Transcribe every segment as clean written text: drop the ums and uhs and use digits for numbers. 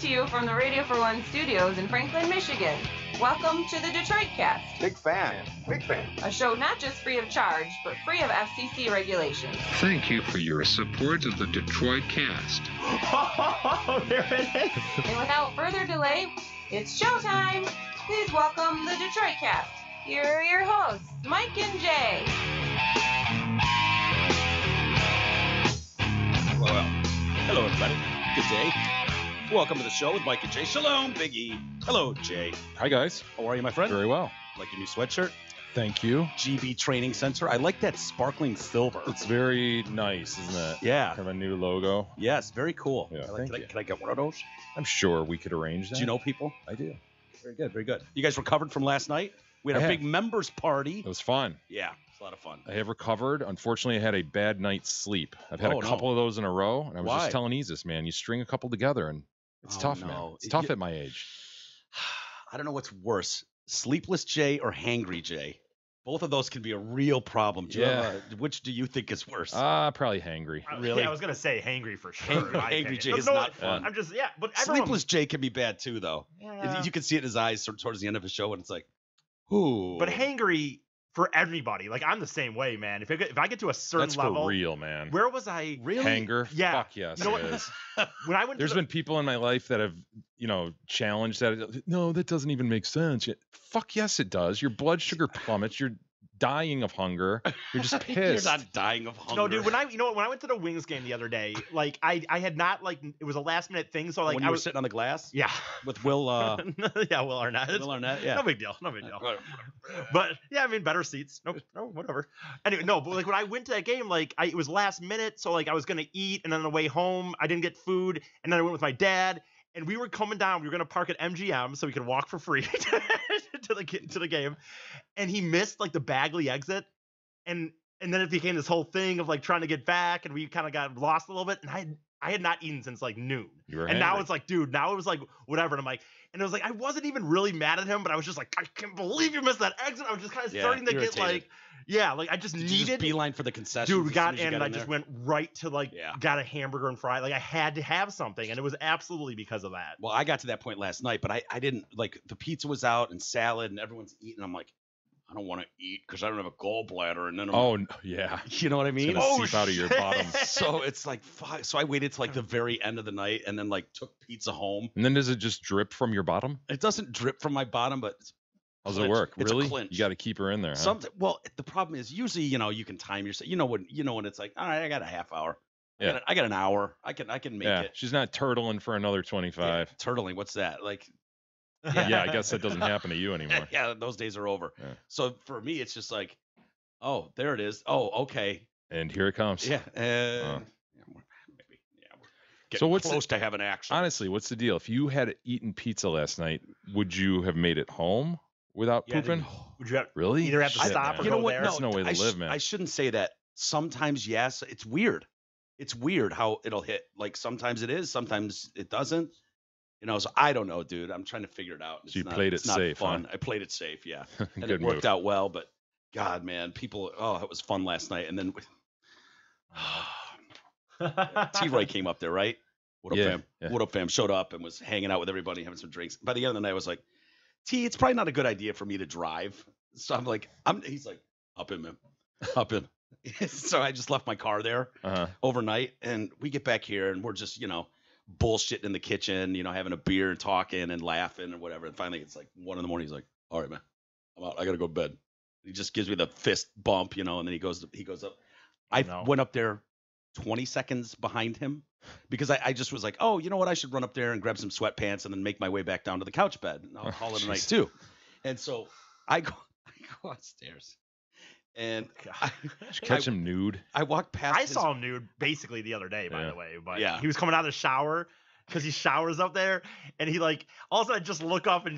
to you from the Radio for One studios in Franklin, Michigan. Welcome to the Detroit Cast. Big fan. A show not just free of charge, but free of FCC regulations. Thank you for your support of the Detroit Cast. Oh, there it is. And without further delay, it's showtime. Please welcome the Detroit Cast. Here are your hosts, Mike and Jay. Hello, everybody. Good day. Welcome to the show with Mike and Jay. Shalom, Big E. Hello, Jay. Hi, guys. How are you, my friend? Very well. Like your new sweatshirt? Thank you. GB Training Center. I like that sparkling silver. It's very nice, isn't it? Yeah. Kind of a new logo. Yes, very cool. Yeah, Can I get one of those? I'm sure we could arrange that. Do you know people? I do. Very good, very good. You guys recovered from last night? We had a big members party. It was fun. Yeah, it's a lot of fun. I have recovered. Unfortunately, I had a bad night's sleep. I've had a couple of those in a row, and I was just telling Isis, man, you string a couple together, and it's tough, man. It's tough at my age. I don't know what's worse, sleepless Jay or hangry Jay. Both of those can be a real problem. Which do you think is worse? Probably hangry. Really? Yeah, I was gonna say hangry for sure. Hangry Jay is not fun. I'm just but sleepless Jay can be bad too, though. Yeah. You can see it in his eyes towards the end of his show, and it's like, ooh. But hangry for everybody. Like I'm the same way, man. If I get to a certain level, That's for real, man. Where was I? Really? Hanger? Yeah. Fuck yes, You know it what? is. When I went, There's been people in my life that have, challenged that. No, that doesn't even make sense. Fuck yes, it does. Your blood sugar plummets. You're dying of hunger. You're just pissed. You're not dying of hunger. No, dude. When I went to the Wings game the other day, like I had not it was a last minute thing. So like when you were sitting on the glass. Yeah. With Will. Yeah, Will Arnett. Will Arnett. Yeah. No big deal. But yeah, I mean, better seats. No, whatever. Anyway, no, but like when I went to that game, like it was last minute, so like I was gonna eat, and then on the way home, I didn't get food, and then I went with my dad, and we were coming down. We were gonna park at MGM so we could walk for free to the game, and he missed like the Bagley exit, and then it became this whole thing of like trying to get back, and we kind of got lost a little bit, and I had not eaten since like noon, and now it's like, dude, now it was like whatever, and I'm like. And it was like, I wasn't even really mad at him, but I was just like, I can't believe you missed that exit. I was just kind of starting to irritated. Get like, like I just Did needed. You just beeline for the concessions. Dude, we got in and I just went right to got a hamburger and fry. Like I had to have something, and it was absolutely because of that. Well, I got to that point last night, but I didn't, like, the pizza was out and salad and everyone's eating. I'm like, I don't want to eat because I don't have a gallbladder. And then you know what I mean? Seep out of your bottom. So it's like, fuck. So I waited till like the very end of the night and then like took pizza home. And then does it just drip from your bottom? It doesn't drip from my bottom, but how's it work? It's really? A clinch. You got to keep her in there. Huh? Well, the problem is usually, you can time yourself. You know when it's like, all right, I got a half hour. Yeah. I got an hour. I can make it. She's not turtling for another 25. Yeah, turtling. What's that? Like. Yeah, I guess that doesn't happen to you anymore. Yeah, those days are over. Yeah. So for me, it's just like, oh, there it is. Oh, okay. And here it comes. Yeah. We're getting close to having action. Honestly, what's the deal? If you had eaten pizza last night, would you have made it home without pooping? Would you really? Either have to stop or go there? That's no way to live, man. I shouldn't say that. Sometimes, yes. It's weird. It's weird how it'll hit. Like sometimes it is, sometimes it doesn't. So I don't know, dude. I'm trying to figure it out. So you played it safe, fun. Huh? I played it safe, yeah. And Good it worked move. out well, but God, man, it was fun last night. And then T-Roy came up there, right? What up, fam? Yeah. What up, fam? Showed up and was hanging out with everybody, having some drinks. By the end of the night, I was like, T, it's probably not a good idea for me to drive. So I'm like, he's like, up in, man. Up in. So I just left my car there overnight. And we get back here and we're just, bullshitting in the kitchen, having a beer and talking and laughing and whatever. And finally it's like 1 a.m. He's like, all right, man, I'm out. I got to go to bed. He just gives me the fist bump, and then he goes up. I went up there 20 seconds behind him because I just was like, oh, you know what? I should run up there and grab some sweatpants and then make my way back down to the couch bed. And I'll call it a night too. And so I go upstairs. And did you catch him nude? I walked past. I saw him nude basically the other day, by the way. But yeah, he was coming out of the shower because he showers up there, and he like all of a sudden just look up and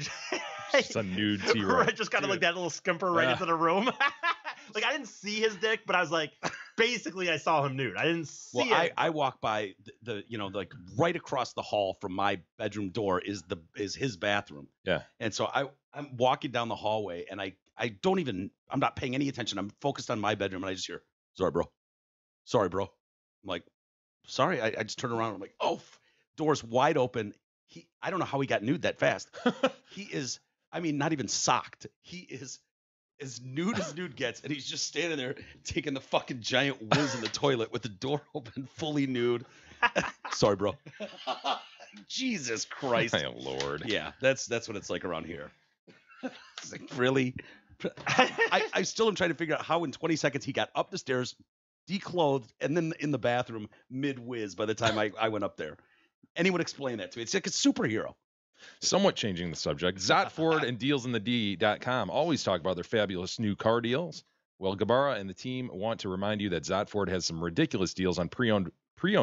just a nude T-Roy. Just kind of like that little skimper right into the room. Like I didn't see his dick, but I was like, basically I saw him nude. I didn't see it. I walked by the like right across the hall from my bedroom door is his bathroom. Yeah. And so I'm walking down the hallway and I'm not paying any attention. I'm focused on my bedroom and I just hear, sorry, bro. I'm like, sorry. I just turn around. I'm like, oh, door's wide open. I don't know how he got nude that fast. He is, I mean, not even socked. He is as nude as nude gets, and he's just standing there taking the fucking giant whiz in the toilet with the door open, fully nude. Sorry, bro. Jesus Christ. My Lord. Yeah, that's what it's like around here. It's like, really? I still am trying to figure out how in 20 seconds he got up the stairs, declothed, and then in the bathroom mid-whiz by the time I went up there. Anyone explain that to me? It's like a superhero. Somewhat changing the subject, Zott Ford and dealsinthed.com always talk about their fabulous new car deals. Well, Gabara and the team want to remind you that Zott Ford has some ridiculous deals on pre-owned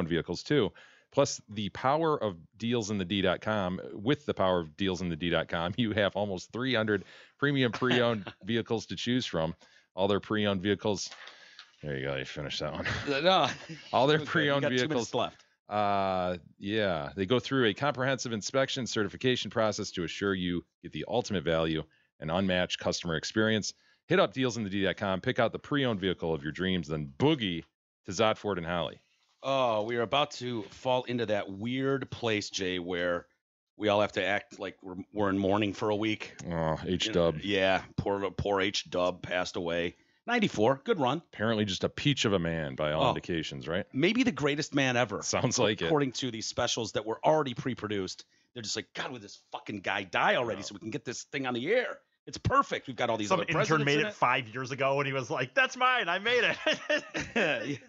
vehicles too. Plus, the power of dealsinthed.com, with the power of dealsinthed.com, you have almost 300 premium pre-owned vehicles to choose from. All their pre-owned vehicles. There you go. You finished that one. No, All their okay, pre-owned you got 2 vehicles. minutes left. Yeah, they go through a comprehensive inspection certification process to assure you get the ultimate value and unmatched customer experience. Hit up dealsinthed.com, pick out the pre-owned vehicle of your dreams, then boogie to Zott Ford and Holly. Oh, we are about to fall into that weird place, Jay, where we all have to act like we're in mourning for a week. Oh, H-Dub. Yeah, poor H-Dub passed away. 94, good run. Apparently just a peach of a man by all indications, right? Maybe the greatest man ever. Sounds like it. According to these specials that were already pre-produced. They're just like, God, would this fucking guy die already so we can get this thing on the air? It's perfect. We've got all these Some other intern presidents made in it 5 years ago, and he was like, "That's mine. I made it."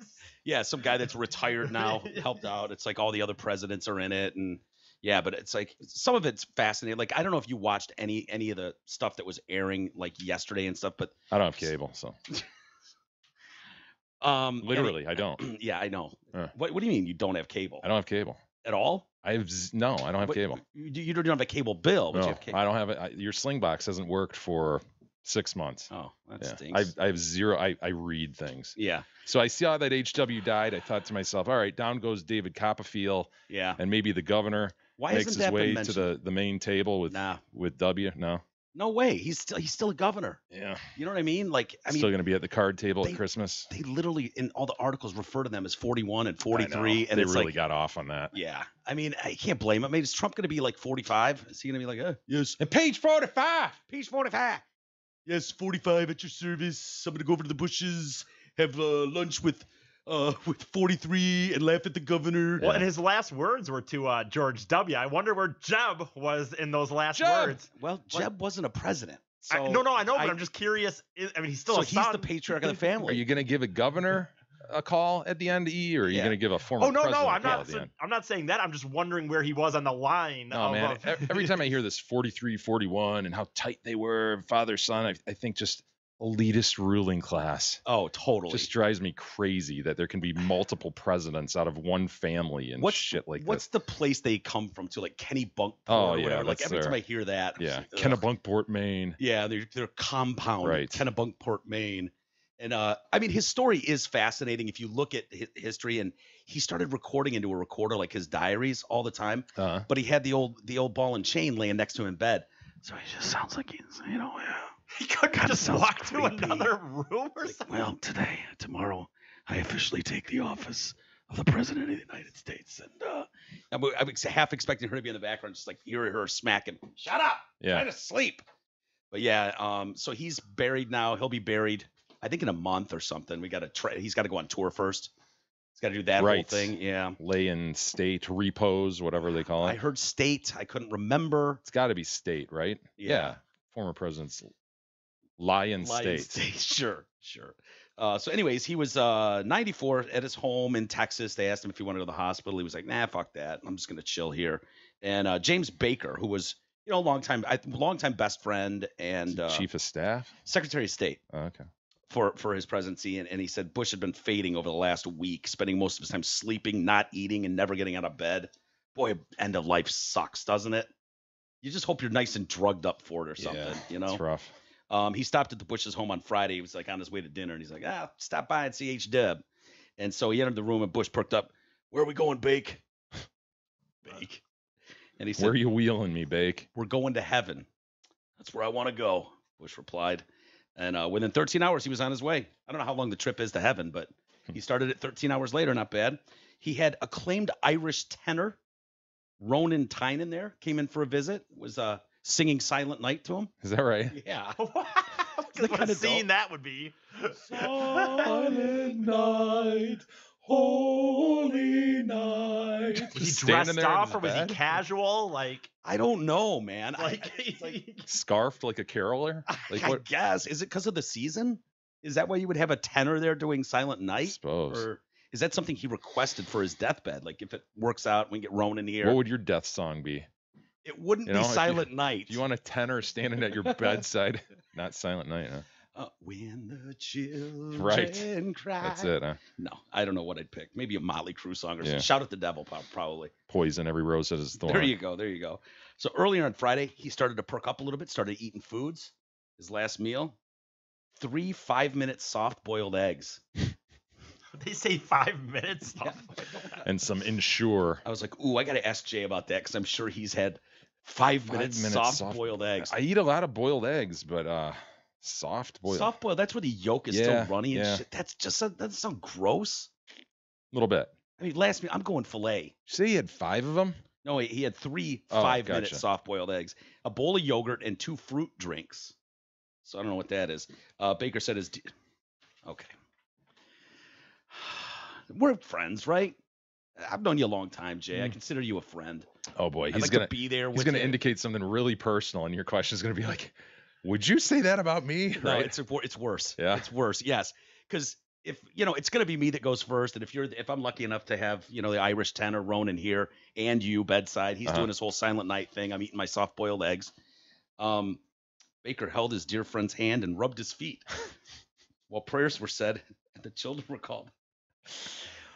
Yeah, some guy that's retired now helped out. It's like all the other presidents are in it, and yeah, but it's like some of it's fascinating. Like I don't know if you watched any of the stuff that was airing like yesterday and stuff, but I don't have cable, so literally I don't. Yeah, I know. Uh. What do you mean you don't have cable? I don't have cable At all? No, I don't have cable. You don't have a cable bill, but No, you have cable. I don't have it. Your Slingbox hasn't worked for 6 months. Oh, that Yeah. stinks. I have zero. I read things. Yeah. So I saw that HW died. I thought to myself, all right, down goes David Copperfield, Yeah. and maybe the governor Why makes hasn't his that been way to mentioned? the main table with W. No. No way. He's still a governor. Yeah. You know what I mean? Like I mean, Still going to be at the card table they- at Christmas. they literally in all the articles refer to them as 41 and 43, and they it's really like, got off on that. yeah. I mean, I can't blame him. I mean, is Trump going to be like 45? Is he going to be like, yes, And page 45. page 45? Yes, 45 at your service. I'm going to go over to the bushes, have lunch with 43, and laugh at the governor. Well, and his last words were to George W. I wonder where Jeb was in those last words. Well, Jeb wasn't a president. So I know, but I'm just curious. I mean, he's still a he's son. the patriarch of the family. Are you going to give a governor a call at the end, E, or are you Yeah. going to give a former Oh no, president I'm a call not. at the end? I'm not saying that. I'm just wondering where he was on the line. No, man. Every time I hear this 43, 41 and how tight they were, father, son, I think just elitist ruling class. Oh, totally. Just drives me crazy that there can be multiple presidents out of one family and shit like what's this. the place they come from to, like Kennebunkport Oh, or yeah, whatever? Like that's every time their- I hear that, I'm Yeah, just like, ugh. Kennebunkport, Maine. Yeah, their compound, Right. Kennebunkport, Maine. And I mean, his story is fascinating if you look at history. And he started recording into a recorder, like his diaries, all the time. But he had the old ball and chain laying next to him in bed, so he just sounds like he's, he couldn't Kinda just sounds walk to creepy. another room or something. well, tomorrow, I officially take the office of the president of the United States. And I'm half expecting her to be in the background, just like hear her smacking. Shut up! Yeah. Try to sleep. But yeah, so he's buried now. He'll be buried, I think, in a month or something. We got to he's got to go on tour first. He's got to do that whole Right. thing. Yeah. Lay in state, repose, whatever they call I it. heard state. I couldn't remember. It's got to be state, right? Yeah. Former presidents lie in Lion state. Sure. So anyways, he was 94 at his home in Texas. They asked him if he wanted to go to the hospital. He was like, nah, fuck that. I'm just going to chill here. And James Baker, who was, longtime best friend and Chief of staff? Secretary of State Oh, okay. for his presidency. And he said Bush had been fading over the last week, spending most of his time sleeping, not eating, and never getting out of bed. Boy, end of life sucks, doesn't it? You just hope you're nice and drugged up for it or something, It's rough. He stopped at the Bush's home on Friday. He was like on his way to dinner, and he's like, stop by and see H-Dub. And so he entered the room, and Bush perked up. Where are we going, Bake? Bake. And he said, Where are you wheeling me, Bake? we're going to heaven. That's where I want to go, Bush replied. And within 13 hours, he was on his way. I don't know how long the trip is to heaven, but he started it 13 hours later. Not bad. He had acclaimed Irish tenor Ronan Tynan there came in for a visit. Was singing Silent Night to him. Is that right? Yeah. Because what a scene that would be. Silent night, holy night. Was he Just standing dressed there in up the or was he bed? casual? Like, I don't know, man. like, Scarfed like a caroler? Like I what? guess. Is it because of the season? Is that why you would have a tenor there doing Silent I Night? suppose. Or is that something he requested for his deathbed? Like if it works out, we can get Ronan here. What would your death song be? It wouldn't You know, be if you- Silent Night. Do you want a tenor standing at your bedside? Not Silent Night, huh? When the children Right. cry. That's it, huh? No, I don't know what I'd pick. Maybe a Motley Crue song or Yeah. something. Shout at the Devil, probably. Poison, every rose has its thorn. There you go. There you go. So earlier on Friday, he started to perk up a little bit, started eating foods. His last meal, 3 5-minute soft-boiled eggs. they say 5 minutes. Yeah. And some Ensure. I was like, ooh, I got to ask Jay about that because I'm sure he's had 5-minute soft-boiled eggs. I eat a lot of boiled eggs, but soft boiled. Soft boiled. That's where the yolk is Yeah, still runny and yeah. shit. That's just that doesn't sound gross. A little bit. I mean, last meal, I'm going filet. You say he had 5 of them? No, he had 3 Oh, 5-minute gotcha. soft-boiled eggs, a bowl of yogurt, and 2 fruit drinks. So I don't know what that is. Baker said his. Okay. We're friends, right? I've known you a long time, Jay. I consider you a friend. Oh boy, I'd he's like gonna to be there with he's gonna you. indicate something really personal, and your question is gonna be like, "Would you say that about me?" No, Right? it's worse. Yeah. It's worse. Yes, because if it's gonna be me that goes first, and if I'm lucky enough to have the Irish tenor Ronan here and you bedside, he's doing his whole Silent Night thing. I'm eating my soft boiled eggs. Baker held his dear friend's hand and rubbed his feet while prayers were said and the children were called.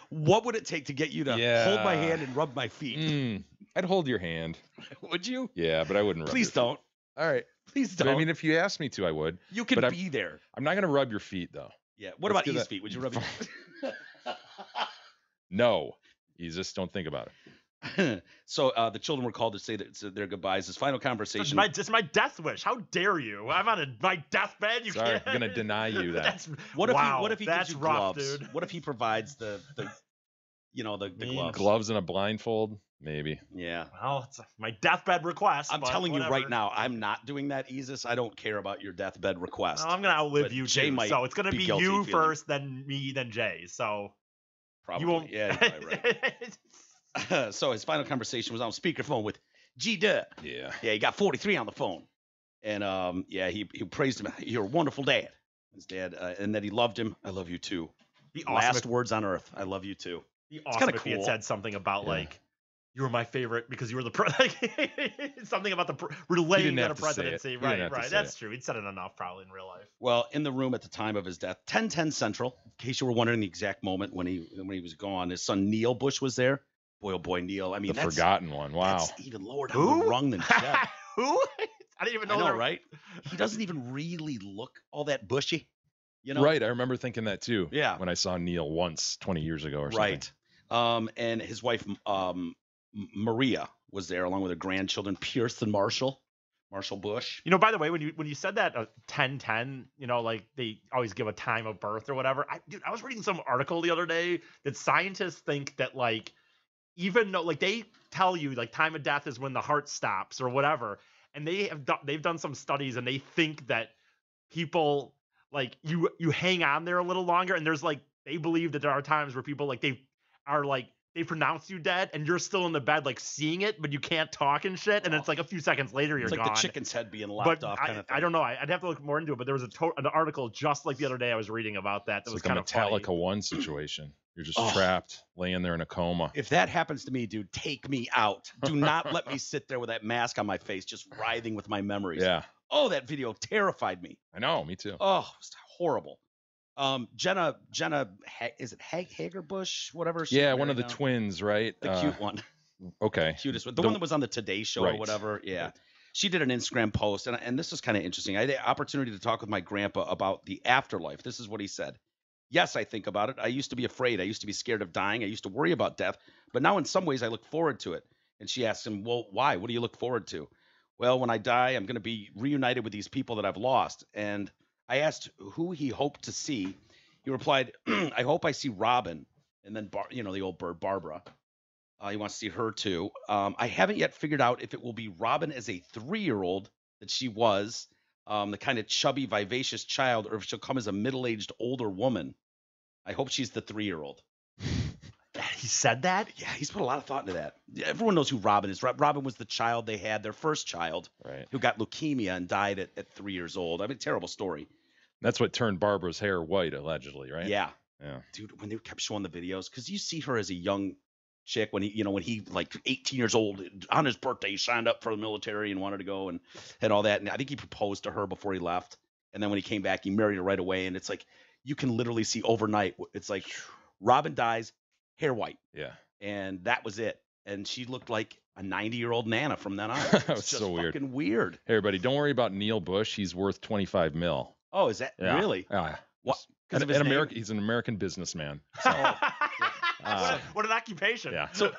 What would it take to get you to hold my hand and rub my feet? I'd hold your hand. Would you? Yeah, but I wouldn't. Rub Please your don't. feet. All right. Please But don't. I mean, if you asked me to, I would. You can but be there. I'm not gonna rub your feet though. Yeah. What Let's about do E's that. feet? Would you rub your No, you just don't think about it. So the children were called to say their goodbyes. His final conversation. It's my death wish. How dare you? I'm on my deathbed. You Sorry, can't. I'm gonna deny you that. That's, What if wow, he? What if he that's gives you rough, gloves? dude. What if he provides the gloves? Gloves and a blindfold, maybe. Yeah. Well, it's my deathbed request. I'm but telling you right whatever. now, I'm not doing that, Isis. I don't care about your deathbed request. Well, I'm gonna outlive But you Jay too. might So it's gonna be be guilty you feeling. first, then me, then Jay. So Probably. you won't. Yeah, you're probably right. So his final conversation was on speakerphone with G-Dub. Yeah. Yeah, he got 43 on the phone. And he praised him. You're a wonderful dad. His dad, and that he loved him. I love you too. Be awesome. Last words on earth. I love you too. Be kinda awesome if he had cool. said something about Yeah. like you were my favorite because you were the something about the relaying that a have to say it. presidency. He didn't Right, have to right. say That's it. true. He'd said it enough probably in real life. Well, in the room at the time of his death, 10:10 Central. In case you were wondering the exact moment when he was gone, his son Neil Bush was there. Boy, oh boy, Neil. I mean, The that's forgotten one. Wow. That's even lower down Who? the rung than Jeb. Who? I didn't even know. I know, there- right? He doesn't even really look all that bushy. You know? Right. I remember thinking that too. Yeah. When I saw Neil once 20 years ago or something. Right. And his wife Maria was there along with her grandchildren, Pierce and Marshall Bush. You know, by the way, when you said that 10-10, like they always give a time of birth or whatever. I was reading some article the other day that scientists think that like even though like they tell you like time of death is when the heart stops or whatever, and they've done some studies and they think that people like you hang on there a little longer, and there's like they believe that there are times where people like they pronounce you dead and you're still in the bed like seeing it, but you can't talk and shit, and it's like a few seconds later you're It's like gone. the chicken's head being lopped But off kind of thing. I don't know. I'd have to look more into it. But there was an article just like the other day I was reading about that. That It's was like a kind of Metallica funny. 1 situation. You're just Oh. trapped, laying there in a coma. If that happens to me, dude, take me out. Do not let me sit there with that mask on my face, just writhing with my memories. Yeah. Oh, that video terrified me. I know. Me too. Oh, it was horrible. Jenna, is it Hagerbush? Whatever. she's Yeah. One of married the now? twins, right? The cute one. Okay. Cutest one. The one that was on the Today Show or Right. whatever. Yeah. Right. She did an Instagram post, and this was kind of interesting. I had the opportunity to talk with my grandpa about the afterlife. This is what he said. Yes, I think about it. I used to be afraid. I used to be scared of dying. I used to worry about death. But now in some ways I look forward to it. And she asked him, well, why? What do you look forward to? Well, when I die, I'm going to be reunited with these people that I've lost. And I asked who he hoped to see. He replied, I hope I see Robin. And then, the old bird, Barbara. He wants to see her too. I haven't yet figured out if it will be Robin as a 3-year-old that she was, the kind of chubby, vivacious child, or if she'll come as a middle-aged older woman. I hope she's the 3-year-old. He said that? Yeah, he's put a lot of thought into that. Yeah, everyone knows who Robin is. Robin was the child they had, their first child, Right. who got leukemia and died at 3 years old. I mean, terrible story. That's what turned Barbara's hair white, allegedly, right? Yeah. Yeah. Dude, when they kept showing the videos, because you see her as a young chick when he like 18 years old on his birthday, he signed up for the military and wanted to go and all that. And I think he proposed to her before he left. And then when he came back, he married her right away. And it's like, you can literally see overnight. It's like Robin dies, hair white. Yeah. And that was it. And she looked like a 90-year-old Nana from then on. That was It's just so weird. fucking weird. Hey, everybody, don't worry about Neil Bush. He's worth $25 million. Oh, is that Yeah. really? Yeah. What? And, Because of his name? America, he's an American businessman. What an occupation. Yeah. So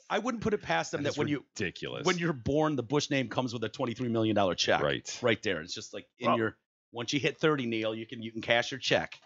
I wouldn't put it past them that when ridiculous. when you're born, the Bush name comes with a $23 million check. Right there. It's just like once you hit 30, Neil, you can cash your check.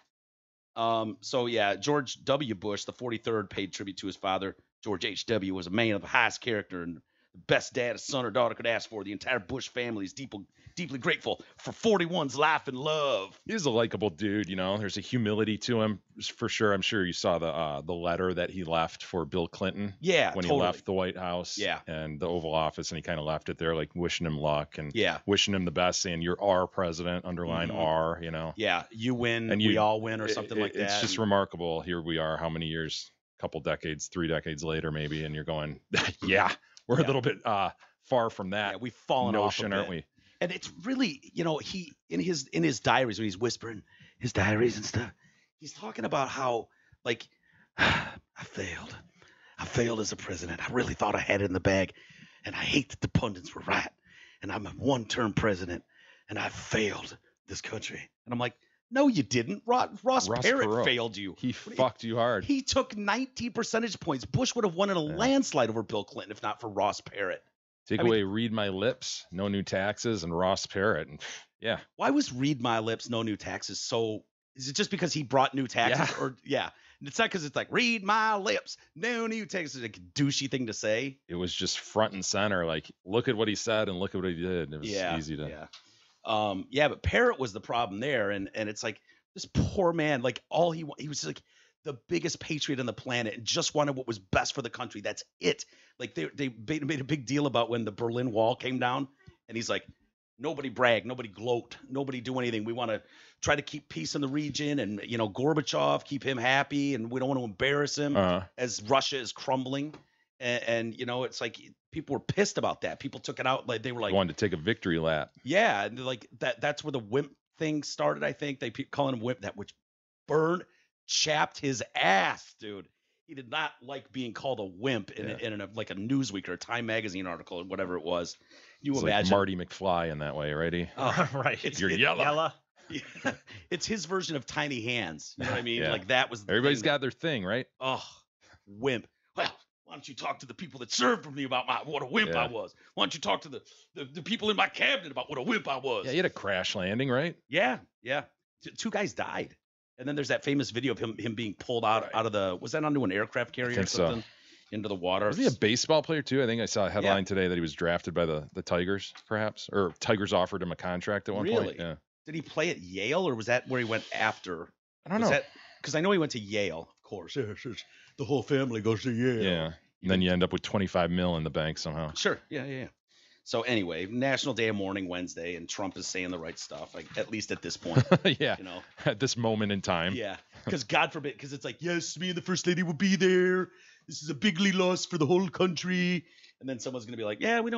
So yeah, George W. Bush, the 43rd, paid tribute to his father. George H.W. was a man of the highest character and the best dad a son or daughter could ask for. The entire Bush family is deeply grateful for 41's life and love. He's a likable dude, you know. There's a humility to him for sure. I'm sure you saw the letter that he left for Bill Clinton. Yeah, when totally. he left the White House. Yeah. And the Oval Office, and he kind of left it there, like wishing him luck and Yeah. wishing him the best, saying you're our president, underline Mhm. R, you know. Yeah, you win, And we all win, or something like that. It's just And- remarkable. Here we are, how many years? Couple decades, 3 decades later, maybe, and you're going, yeah, we're a little bit far from that. Yeah, we've fallen off a notion, bit. aren't we? And it's really, he in his diaries when he's whispering his diaries and stuff, he's talking about how like I failed as a president. I really thought I had it in the bag, and I hate that the pundits were right. And I'm a one-term president, and I failed this country. And I'm like, no, you didn't. Ross Perot Perot. failed you. He fucked you hard. He took 19 percentage points. Bush would have won in a landslide over Bill Clinton if not for Ross Perot. Take away Read My Lips, No New Taxes, and Ross Perot. And yeah. Why was Read My Lips, No New Taxes so? Is it just because he brought new taxes? Yeah. Or yeah, it's not because it's like Read My Lips, No New Taxes. Like a douchey thing to say. It was just front and center. Like, look at what he said and look at what he did. It was Yeah, easy to. Yeah. But Parrott was the problem there, and it's like this poor man. Like he was like the biggest patriot on the planet and just wanted what was best for the country. That's it. Like they made a big deal about when the Berlin Wall came down, and he's like, nobody brag, nobody gloat, nobody do anything. We want to try to keep peace in the region, and Gorbachev, keep him happy, and we don't want to embarrass him as Russia is crumbling. And it's like people were pissed about that. People took it out like they were like wanted to take a victory lap. Yeah, and like that's where the wimp thing started. I think they calling him wimp, that which chapped his ass, dude. He did not like being called a wimp in like a Newsweek or a Time magazine article or whatever it was. It's imagine like Marty McFly in that way, righty? Right. You're yellow. Yeah. It's his version of Tiny Hands. You know what I mean? Yeah. Like that was. Everybody's got their thing, right? Oh, wimp. Well, why don't you talk to the people that served for me about what a wimp I was? Why don't you talk to the people in my cabinet about what a wimp I was? Yeah, you had a crash landing, right? Yeah. Two guys died. And then there's that famous video of him being pulled out of the, was that onto an aircraft carrier or something? Into the water. Was he a baseball player too? I think I saw a headline today that he was drafted by the Tigers, perhaps, or Tigers offered him a contract at one point. Yeah. Did he play at Yale, or was that where he went after? I don't know. Because I know he went to Yale, of course. The whole family goes to Yale. Yeah. And then you end up with $25 million in the bank somehow. Sure. Yeah. So anyway, National Day of Mourning Wednesday, and Trump is saying the right stuff, like at least at this point. Yeah. At this moment in time. Yeah. Because God forbid, because it's like, yes, me and the First Lady will be there. This is a bigly loss for the whole country. And then someone's going to be like, yeah, we're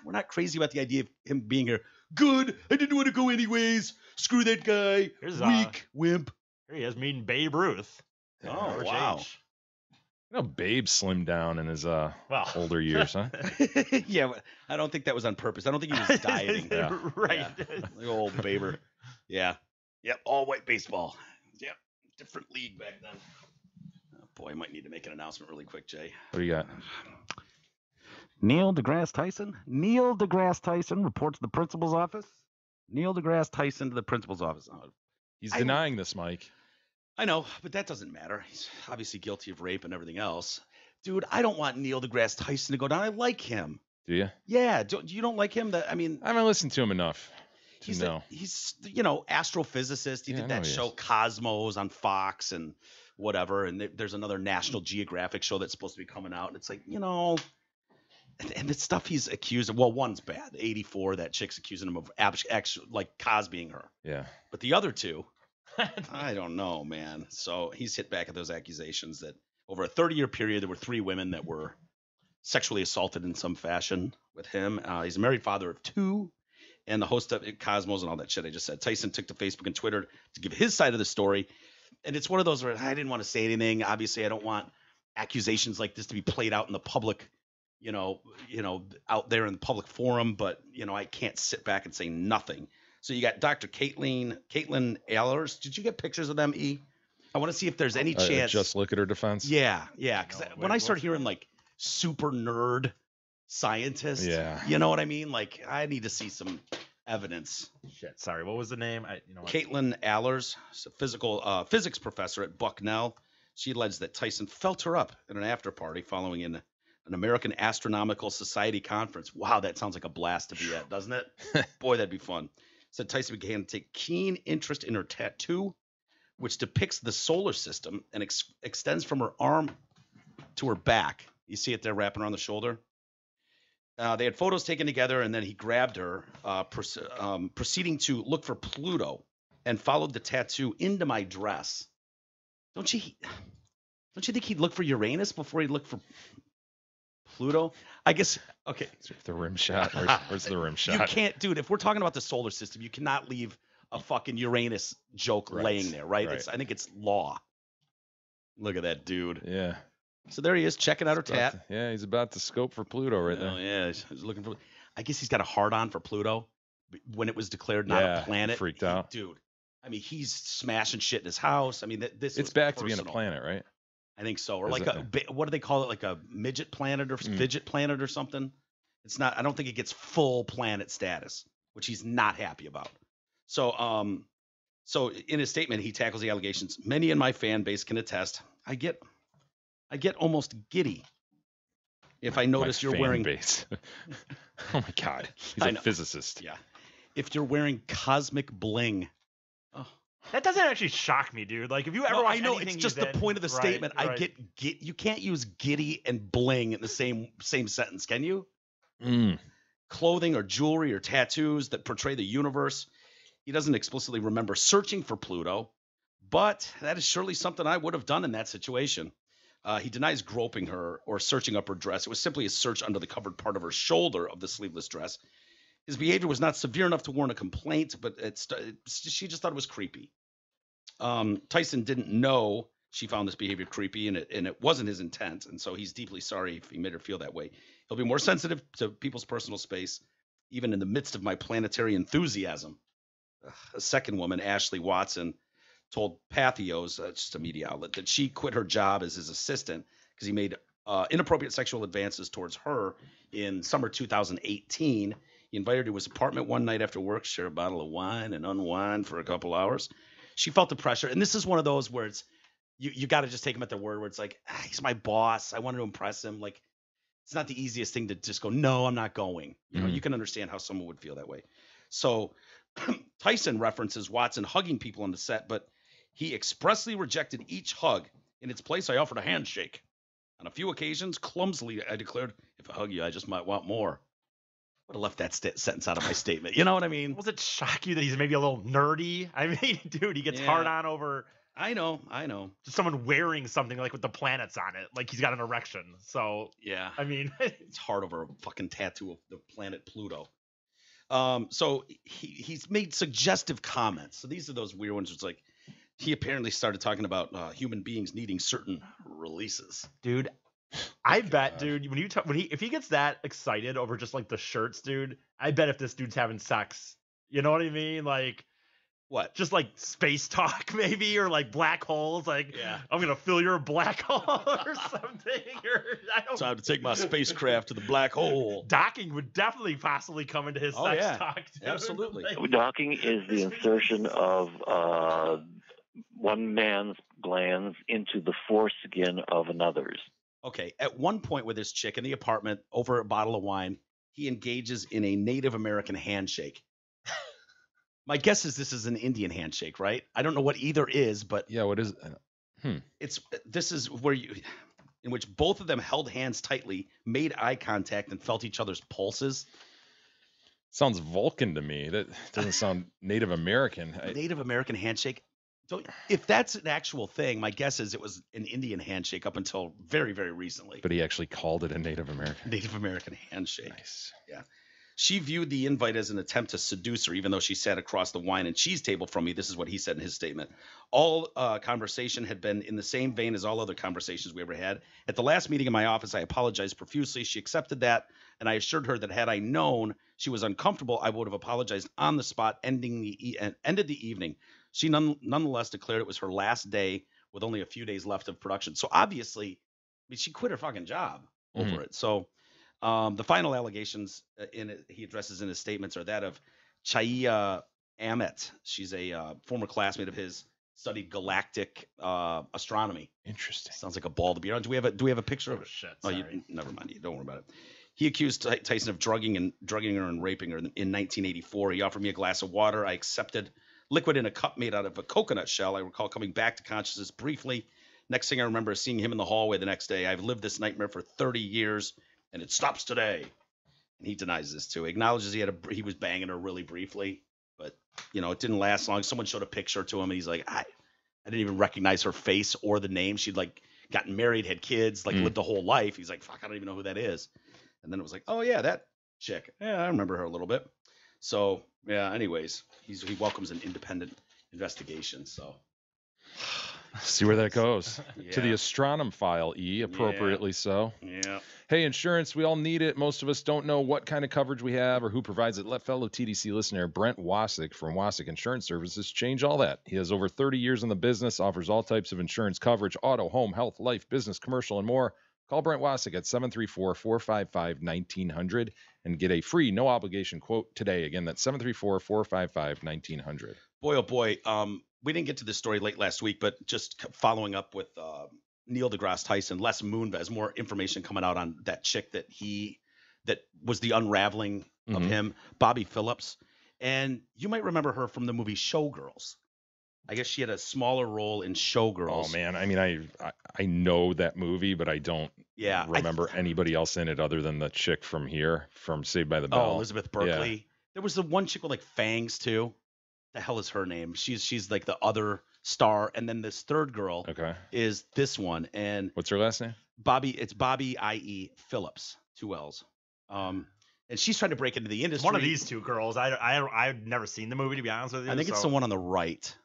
not crazy about the idea of him being here. Good. I didn't want to go anyways. Screw that guy. Weak wimp. Here he is meeting Babe Ruth. Oh, George wow. H. Babe slimmed down in his older years, huh? Yeah, but I don't think that was on purpose. I don't think he was dieting. Right. Yeah. Like old Baber. Yeah. Yep. All white baseball. Yep. Different league back then. Oh, boy, I might need to make an announcement really quick, Jay. What do you got? Neil deGrasse Tyson. Neil deGrasse Tyson reports to the principal's office. Neil deGrasse Tyson to the principal's office. He's denying this, Mike. I know, but that doesn't matter. He's obviously guilty of rape and everything else. Dude, I don't want Neil deGrasse Tyson to go down. I like him. Do you? Yeah, you don't like him? I haven't listened to him enough to know. He's astrophysicist. He Yeah, I did know that he show is. Cosmos on Fox and whatever. And there's another National Geographic show that's supposed to be coming out. And it's like, and the stuff he's accused of. Well, one's bad. 84, that chick's accusing him of like Cosbying her. Yeah. But the other two, I don't know, man. So he's hit back at those accusations that over a 30-year period, there were 3 women that were sexually assaulted in some fashion with him. He's a married father of 2 and the host of Cosmos and all that shit I just said. Tyson took to Facebook and Twitter to give his side of the story. And it's one of those where I didn't want to say anything. Obviously, I don't want accusations like this to be played out in the public, out there in the public forum. But, I can't sit back and say nothing. So you got Dr. Caitlin Ehlers. Did you get pictures of them, E? I want to see if there's any chance. Just look at her defense. Yeah. Because when I start hearing like super nerd scientist, you know what I mean? Like I need to see some evidence. Shit, sorry. What was the name? Caitlin Ehlers, a physics professor at Bucknell. She alleged that Tyson felt her up at an after party following an American Astronomical Society conference. Wow, that sounds like a blast to be at, doesn't it? Boy, that'd be fun. Said Tyson began to take keen interest in her tattoo, which depicts the solar system and extends from her arm to her back. You see it there wrapping around the shoulder? They had photos taken together, and then he grabbed her, proceeding to look for Pluto, and followed the tattoo into my dress. Don't you think he'd look for Uranus before he'd look for Pluto? I guess. Okay. The rim shot. Where's the rim shot? You can't, dude. If we're talking about the solar system, you cannot leave a fucking Uranus joke laying there, right? I think it's law. Look at that dude. Yeah. So there he is, checking out her tat. He's about to scope for Pluto right there. Oh, yeah, he's looking for. I guess he's got a hard on for Pluto when it was declared not a planet. Freaked out, dude. I mean, he's smashing shit in his house. I mean, it's back to being a planet, right? I think so, or like what do they call it? Like a midget planet or fidget planet or something. It's not. I don't think it gets full planet status, which he's not happy about. So, so in his statement, he tackles the allegations. Many in my fan base can attest. I get almost giddy if I notice you're wearing. Base. Oh my God, he's a physicist. Yeah, if you're wearing cosmic bling. Oh. That doesn't actually shock me, dude. Like if you ever watch I know it's just the point of the statement. Right. I get. You can't use giddy and bling in the same sentence, can you? Clothing or jewelry or tattoos that portray the universe. He doesn't explicitly remember searching for Pluto, but that is surely something I would have done in that situation. He denies groping her or searching up her dress. It was simply a search under the covered part of her shoulder of the sleeveless dress. His behavior was not severe enough to warrant a complaint, but she just thought it was creepy. Tyson didn't know she found this behavior creepy, and it wasn't his intent, and so he's deeply sorry if he made her feel that way. He'll be more sensitive to people's personal space, even in the midst of my planetary enthusiasm. A second woman, Ashley Watson, told Pathos, just a media outlet, that she quit her job as his assistant because he made inappropriate sexual advances towards her in summer 2018. He invited her to his apartment one night after work, share a bottle of wine, and unwind for a couple hours. She felt the pressure, and this is one of those where it's you got to just take him at their word. Where it's like, he's my boss, I wanted to impress him. Like, it's not the easiest thing to just go, no, I'm not going. You know, you can understand how someone would feel that way. So Tyson references Watson hugging people on the set, but he expressly rejected each hug. In its place, I offered a handshake. On a few occasions, clumsily, I declared, if I hug you, I just might want more. Would have left that sentence out of my statement. You know what I mean? Does it shock you that he's maybe a little nerdy? I mean, dude, he gets hard on over. I know. Just someone wearing something like with the planets on it, like he's got an erection. So yeah, I mean, it's hard over a fucking tattoo of the planet Pluto. So he's made suggestive comments. So these are those weird ones. Where it's like he apparently started talking about human beings needing certain releases. Dude, I bet, dude, if he gets that excited over just like the shirts, dude, I bet if this dude's having sex, you know what I mean? Like, what? Just like space talk, maybe, or like black holes. Like, I'm gonna fill your black hole or something. Or time to take my spacecraft to the black hole. Docking would definitely possibly come into his sex talk. Dude. Absolutely. Docking is the insertion of one man's glands into the foreskin of another's. Okay, at one point with this chick in the apartment over a bottle of wine, he engages in a Native American handshake. My guess is this is an Indian handshake, right? I don't know what either is, but Yeah, what is it? this is where in which both of them held hands tightly, made eye contact, and felt each other's pulses. Sounds Vulcan to me. That doesn't sound Native American. Native American handshake. So if that's an actual thing, my guess is it was an Indian handshake up until very, very recently. But he actually called it a Native American. Native American handshake. Nice. Yeah. She viewed the invite as an attempt to seduce her, even though she sat across the wine and cheese table from me. This is what he said in his statement. All conversation had been in the same vein as all other conversations we ever had. At the last meeting in my office, I apologized profusely. She accepted that, and I assured her that had I known she was uncomfortable, I would have apologized on the spot, ended the evening. She nonetheless declared it was her last day with only a few days left of production. So obviously, she quit her fucking job over it. So the final allegations he addresses in his statements are that of Chaya Amit. She's a former classmate of his, studied galactic astronomy. Interesting. Sounds like a ball to be on. Do we have a picture of it? Shit. Oh, Sorry. never mind. Don't worry about it. He accused Tyson of drugging her and raping her in 1984. He offered me a glass of water. I accepted liquid in a cup made out of a coconut shell. I recall coming back to consciousness briefly. Next thing I remember is seeing him in the hallway the next day. I've lived this nightmare for 30 years, and it stops today. And he denies this too. He acknowledges he was banging her really briefly, but it didn't last long. Someone showed a picture to him, and he's like, I didn't even recognize her face or the name. She'd gotten married, had kids, lived a whole life. He's like, fuck, I don't even know who that is. And then it was like, oh yeah, that chick. Yeah, I remember her a little bit. So yeah. Anyways, he welcomes an independent investigation. So see where that goes. Yeah. To the Astronom file, appropriately so. Yeah. Hey, insurance, we all need it. Most of us don't know what kind of coverage we have or who provides it. Let fellow TDC listener Brent Wasick from Wasick Insurance Services change all that. He has over 30 years in the business, offers all types of insurance coverage, auto, home, health, life, business, commercial, and more. Call Brent Wasick at 734-455-1900 and get a free, no-obligation quote today. Again, that's 734-455-1900. Boy, oh boy. We didn't get to this story late last week, but just following up with Neil deGrasse Tyson, Les Moonves, more information coming out on that chick that was the unraveling of him, Bobby Phillips. And you might remember her from the movie Showgirls. I guess she had a smaller role in Showgirls. Oh man, I mean, I know that movie, but I don't remember anybody else in it other than the chick from Saved by the Bell. Oh, Elizabeth Berkley. Yeah. There was the one chick with fangs too. The hell is her name? She's like the other star, and then this third girl is this one. And what's her last name? Bobby. It's Bobby I.E. Phillips, 2 L's. And she's trying to break into the industry. One of these two girls. I've never seen the movie, to be honest with you. I think it's the one on the right.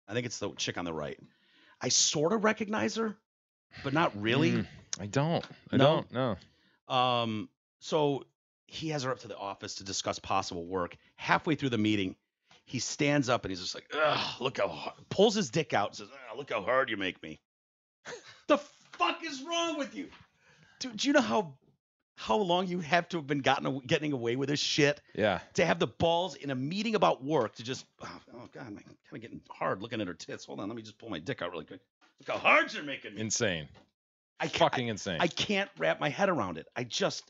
I think it's the chick on the right. I sort of recognize her, but not really. I don't know. So he has her up to the office to discuss possible work. Halfway through the meeting, he stands up and he's just like, ugh, look how hard. Pulls his dick out and says, look how hard you make me. The fuck is wrong with you? Dude, do you know how long you have to have been getting away with this shit? Yeah. To have the balls in a meeting about work to just, oh God, I'm kind of getting hard looking at her tits. Hold on, let me just pull my dick out really quick. Look how hard you're making me. Insane. Insane. I can't wrap my head around it.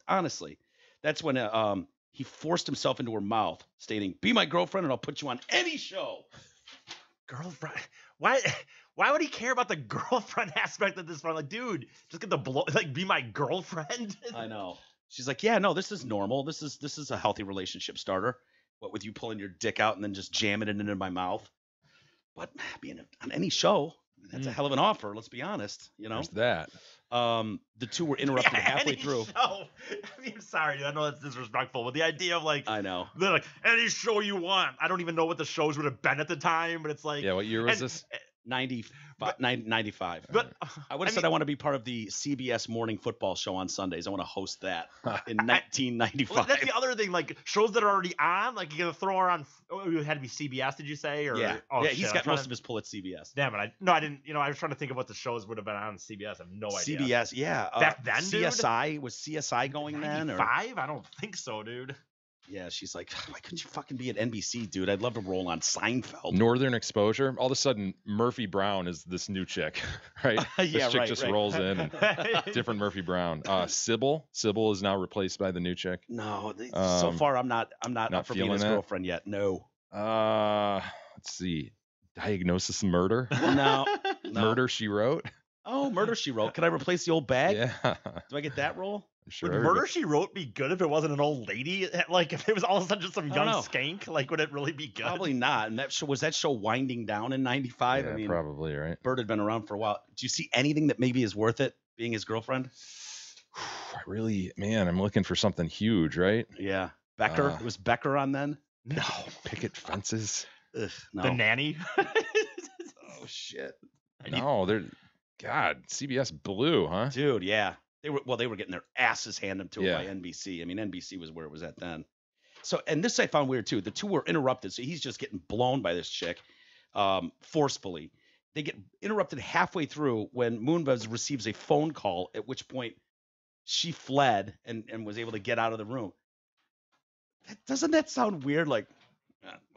Honestly, that's when he forced himself into her mouth, stating, "Be my girlfriend and I'll put you on any show." Girlfriend? Why would he care about the girlfriend aspect of this one? Like, dude, just get the be my girlfriend. I know. She's like, yeah, no, this is normal. This is a healthy relationship starter. What with you pulling your dick out and then just jamming it into my mouth? But being on any show, that's a hell of an offer. Let's be honest. There's that. The two were interrupted halfway through. Show. I mean, I'm sorry, dude. I know that's disrespectful, but the idea of I know. They're like, any show you want. I don't even know what the shows would have been at the time, but it's like. Yeah, what year was this? 95. But I would have said I want to be part of the CBS morning football show on Sundays. I want to host that in 1995. Well, that's the other thing. Like shows that are already on, like you're gonna throw her on. Oh, it had to be CBS, did you say? Or yeah, oh, yeah. shit, He's got most of his pull at CBS. Damn it! I didn't. I was trying to think of what the shows would have been on CBS. I have no idea. CBS, yeah. Back then, dude? CSI was CSI going then? Or 95? I don't think so, dude. Yeah, she's like, why couldn't you fucking be at NBC, dude? I'd love to roll on Seinfeld. Northern Exposure. All of a sudden, Murphy Brown is this new chick, right? Yeah, this chick right, just right. rolls in. And different Murphy Brown. Sybil. Sybil is now replaced by the new chick. No, so far I'm not up for being feeling his that? girlfriend yet. No. Let's see. Diagnosis Murder. No. Murder She Wrote. Oh, Murder She Wrote. Can I replace the old bag? Yeah. Do I get that role? I'm sure. Would Murder She Wrote be good if it wasn't an old lady? Like if it was all of a sudden just some I don't young know. skank, like would it really be good? Probably not. And was that show winding down in '95? Yeah, I mean, probably, right? Bird had been around for a while. Do you see anything that maybe is worth it being his girlfriend? I'm looking for something huge, right? Yeah. Becker. It was Becker on then. No. Picket fences. Ugh, no. The Nanny. Oh shit. No, God, CBS Blue, huh? Dude, yeah. They were getting their asses handed to Yeah. them by NBC. I mean, NBC was where it was at then. So, and this I found weird too. The two were interrupted, so he's just getting blown by this chick, forcefully. They get interrupted halfway through when Moonves receives a phone call, at which point she fled and was able to get out of the room. Doesn't that sound weird? Like,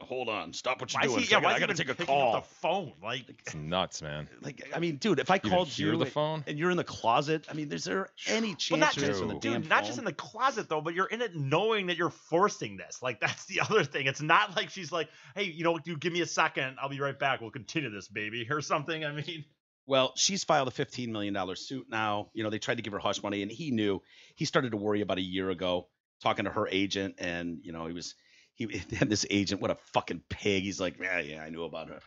hold on, stop what you're doing. I gotta take a call. The phone, like It's nuts, man. Like, I mean, dude, if I You called hear you the phone? and you're in the closet, I mean, is there any chance well, not you're just, answering the dude, damn not phone? just in the closet though, but you're in it knowing that you're forcing this. Like that's the other thing. It's not like she's like, hey, you give me a second, I'll be right back. We'll continue this, baby, or something. I mean. Well, she's filed a $15 million suit now. They tried to give her hush money, and he knew. He started to worry about a year ago, talking to her agent, and he had this agent. What a fucking pig! He's like, yeah, I knew about her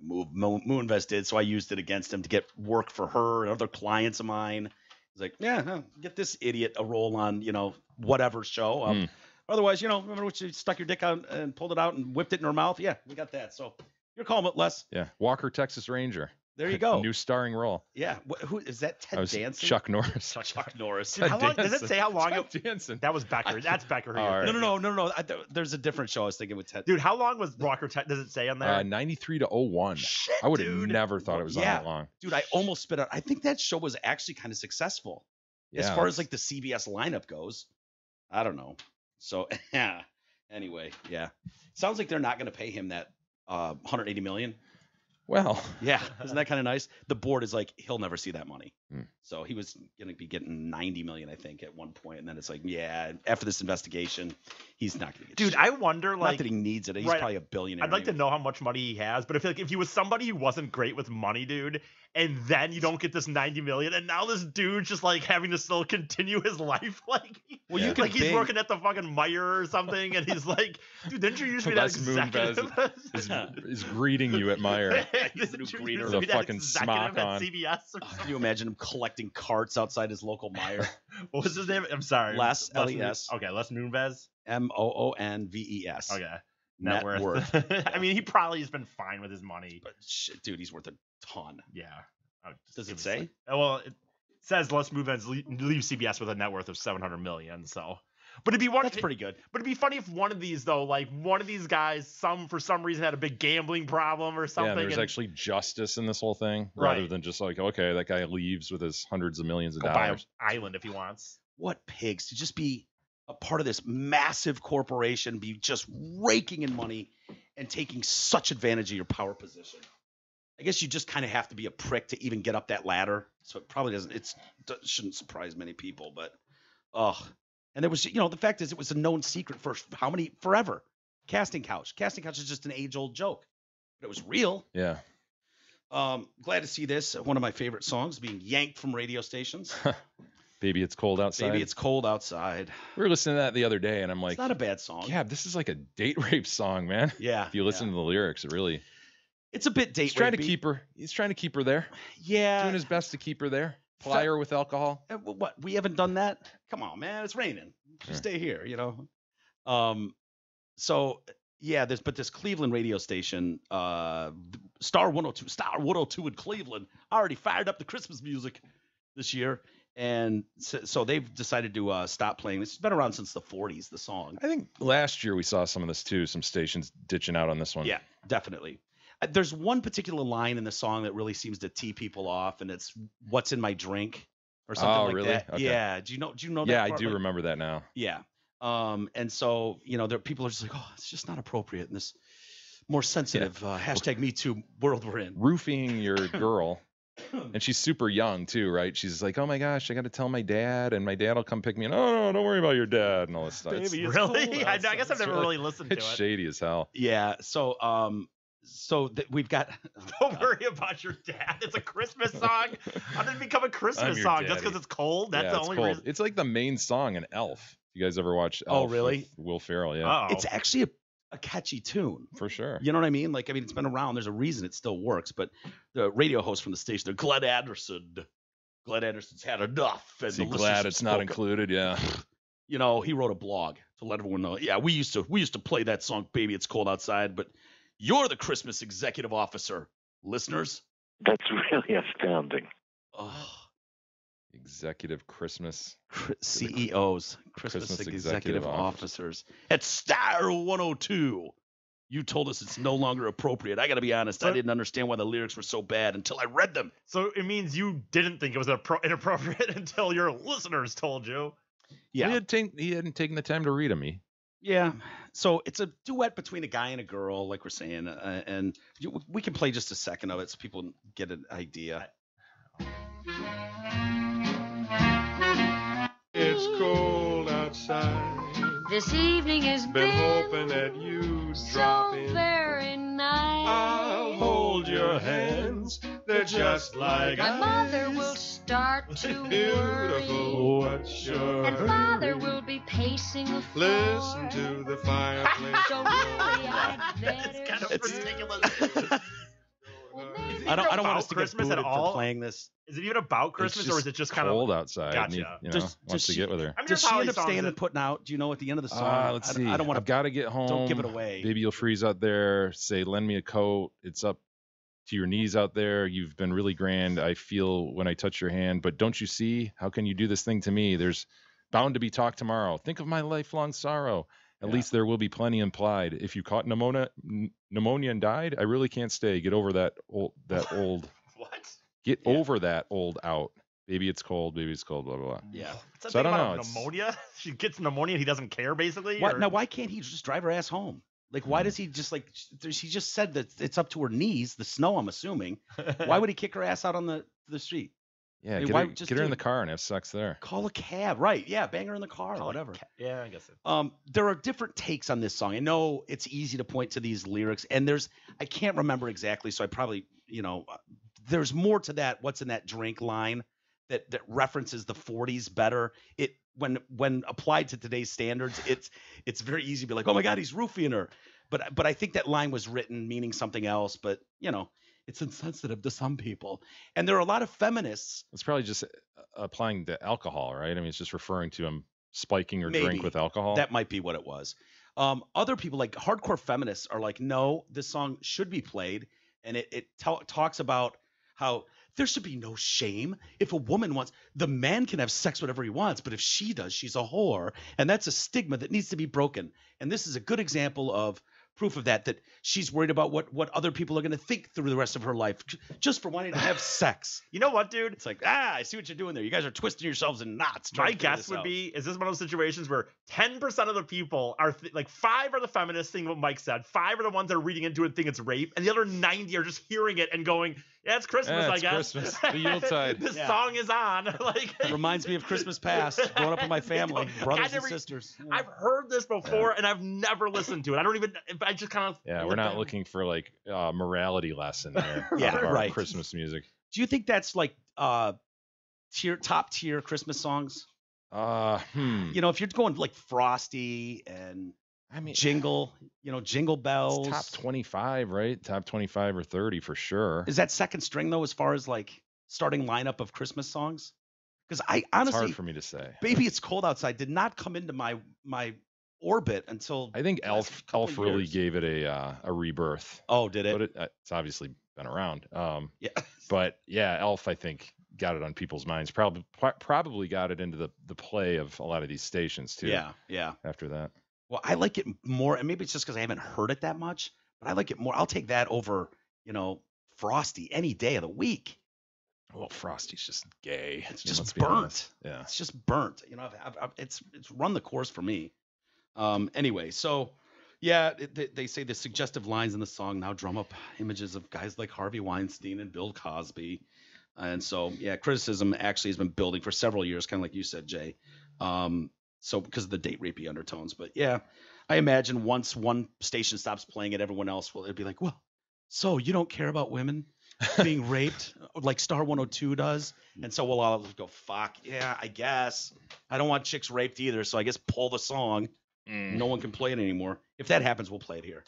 move Moonves did, so I used it against him to get work for her and other clients of mine. He's like, yeah, get this idiot a role on whatever show. Otherwise, remember when you stuck your dick out and pulled it out and whipped it in her mouth? Yeah, we got that. So you're calling it less. Yeah, Walker, Texas Ranger. There you go. New starring role. Yeah. Who is that? Ted Danson? Chuck Norris. Chuck Norris. Dude, how long, does it say how long Chuck Danson. That was Becker. That's Becker. Who All you're right. thinking. No. There's a different show I was thinking with Ted. Dude, how long was Walker? Does it say on there? 93 to 01. Shit, I would have dude. never thought it was on that long. Dude, I almost spit out. I think that show was actually kind of successful as Yeah, far as like the CBS lineup goes. I don't know. So yeah. Anyway, yeah. Sounds like they're not going to pay him that $180 million. Well, Yeah, isn't that kind of nice? The board is like, he'll never see that money. Hmm. So he was going to be getting $90 million, I think, at one point, and then it's like, yeah, after this investigation, he's not going to get. Dude, shit. I wonder, Not like, that he needs it. He's right, probably a billionaire. I'd like to anyway. know how much money he has, but I feel like if he was somebody who wasn't great with money, dude, and then you don't get this 90 million, and now this dude's just like having to still continue his life, like, Well, you Yeah. could like he's bing- working at the fucking Meijer or something, and he's like, dude, didn't you used to be that Les executive? is greeting you at Meyer. He's the new Didn't you greeter. used to With be a that fucking executive smock at on. CBS or Can something? you imagine him collecting carts outside his local Meijer? What was his name? I'm sorry. Les, L-E-S. Okay, Les Moonves. Moonves. Okay. Net worth. I mean, he probably has been fine with his money. But shit, dude, he's worth a ton. Yeah. I would just Does give it us say? like- well, it says Les Moonves leaves CBS with a net worth of $700 million. So, but it'd be That's pretty good. But it'd be funny if one of these though, like one of these guys, for some reason had a big gambling problem or something. Yeah, there's and actually justice in this whole thing, Right. rather than just like, okay, that guy leaves with his hundreds of millions of go buy an dollars. island if he wants. What pigs to just be a part of this massive corporation, be just raking in money and taking such advantage of your power position. I guess you just kind of have to be a prick to even get up that ladder. So it probably shouldn't surprise many people, but and there was, the fact is it was a known secret for forever. Casting Couch is just an age-old joke, but it was real. Yeah. Glad to see this. One of my favorite songs being yanked from radio stations. Baby, it's cold outside. Baby, it's cold outside. We were listening to that the other day, and I'm like, It's not a bad song. yeah, this is like a date rape song, man. Yeah. If you listen to the lyrics, it really. It's a bit date He's trying to rapey. keep her. He's trying to keep her there. Yeah. Doing his best to keep her there. Ply her with alcohol. What? We haven't done that? Come on, man. It's raining. Just Yeah. stay here, So yeah, this Cleveland radio station, Star 102 in Cleveland, already fired up the Christmas music this year, and so they've decided to stop playing. This has been around since the 40s. The song. I think last year we saw some of this too. Some stations ditching out on this one. Yeah, definitely. There's one particular line in the song that really seems to tee people off, and it's "What's in my drink" or something like really? that. Okay. Yeah. Do you know that? Yeah, I part? do Like, remember that now. Yeah. And so, there people are just like, oh, it's just not appropriate in this more sensitive hashtag Me Too world we're in. Roofing your girl. And she's super young too, right? She's like, oh my gosh, I got to tell my dad, and my dad will come pick me. And oh, no, don't worry about your dad and all this stuff. Baby, really? I guess I've never really listened to it. It's shady as hell. Yeah. So, we've got. Don't worry about your dad. It's a Christmas song. How did it become a Christmas song? Just because it's cold? That's the only reason. It's like the main song in Elf. You guys ever watch Elf? Oh, really? With Will Ferrell, yeah. Uh-oh. It's actually a catchy tune. For sure. You know what I mean? It's been around. There's a reason it still works. But the radio host from the station, Glenn Anderson's had enough. And See, glad it's not included, yeah. He wrote a blog to let everyone know. Yeah, we used to play that song, Baby It's Cold Outside, but you're the Christmas executive officer, listeners. That's really astounding. Oh. Executive Christmas. CEOs, Christmas executive officers. At Star 102, you told us it's no longer appropriate. I got to be honest, I didn't understand why the lyrics were so bad until I read them. So it means you didn't think it was inappropriate until your listeners told you. Yeah. He hadn't taken the time to read them. Yeah. So it's a duet between a guy and a girl, like we're saying. And we can play just a second of it so people get an idea. It's cold outside. This evening has Been hoping that you'd drop so in. very nice. I'll hold your hands. They're just like My ice. mother will start to Beautiful, worry, what's your and father hurry? will be pacing the floor. Listen to the fireplace. So really, I'd It's kind better of ridiculous. I don't want us to get Christmas booted at all? for playing this. Is it even about Christmas, or is it just kind cold of outside? Gotcha. And he, Does wants to she- get with her. I mean, Does there's she probably end up songs staying that- and putting out? Do you know at the end of the song? Let's see. I don't want I've got to get home. Don't give it away. Baby, you'll freeze out there. Say, lend me a coat. It's up to your knees out there. You've been really grand. I feel when I touch your hand. But don't you see? How can you do this thing to me? There's bound to be talk tomorrow. Think of my lifelong sorrow. At least there will be plenty implied. If you caught pneumonia and died, I really can't stay. Get over that old. What? Get over that old out. Baby, it's cold. Baby, it's cold. Blah blah blah. Yeah. It's So I don't know, Pneumonia? She gets pneumonia and he doesn't care, basically? Why, or- now, why can't he just drive her ass home? Why does he just she just said that it's up to her knees, the snow, I'm assuming. Why would he kick her ass out on the street? Yeah, I mean, get, why her, just get her do in it? the car and have sex there. Call a cab. Right. Yeah. Bang her in the car. Whatever. Yeah, I guess it. There are different takes on this song. I know it's easy to point to these lyrics, and I can't remember exactly, so I probably, there's more to that. What's in that drink line that references the 40s better. It when applied to today's standards, it's very easy to be like, oh my God, he's roofing her. But I think that line was written meaning something else. But it's insensitive to some people, and there are a lot of feminists. It's probably just applying to alcohol, right? I mean, it's just referring to him spiking her Maybe. drink with alcohol. That might be what it was. Other people, like hardcore feminists, are like, no, this song should be played. And it talks about how there should be no shame. If a woman wants, the man can have sex whatever he wants, but if she does, she's a whore. And that's a stigma that needs to be broken. And this is a good example of proof of that she's worried about what other people are going to think through the rest of her life just for wanting to have sex. You know what, dude? It's like, I see what you're doing there. You guys are twisting yourselves in knots. My guess would be, is this one of those situations where 10% of the people are, 5 are the feminists saying what Mike said, 5 are the ones that are reading into it and think it's rape, and the other 90 are just hearing it and going, yeah, it's Christmas, I it's guess. Christmas. The Yuletide. This song is on. It reminds me of Christmas past, growing up with my family, brothers and sisters. I've heard this before, and I've never listened to it. I just kind of... Yeah, we're not looking for morality lesson there. Yeah, out of our right. Christmas music. Do you think that's top tier Christmas songs? If you're going like Frosty and Jingle, Jingle Bells. It's top 25, right? Top 25 or 30 for sure. Is that second string though, as far as starting lineup of Christmas songs? Because I honestly, it's hard for me to say. Baby It's Cold Outside did not come into my orbit until I think Elf really gave it a rebirth. Oh, did it? But it's obviously been around. Yeah. But yeah, Elf I think got it on people's minds. Probably got it into the play of a lot of these stations too. Yeah. After that. Well, I like it more, and maybe it's just because I haven't heard it that much, but I like it more. I'll take that over, Frosty any day of the week. Well, Frosty's just gay. It's just let's be burnt. honest. Yeah. It's just burnt. It's run the course for me. Anyway, so yeah, they say the suggestive lines in the song now drum up images of guys like Harvey Weinstein and Bill Cosby. And so, yeah, criticism actually has been building for several years, kind of like you said, Jay. So because of the date rapey undertones. But yeah, I imagine once one station stops playing it, everyone else will. It'd be like, well, so you don't care about women being raped like Star 102 does? And so we'll all go, fuck, yeah, I guess. I don't want chicks raped either, so I guess pull the song. No one can play it anymore. If that happens, we'll play it here.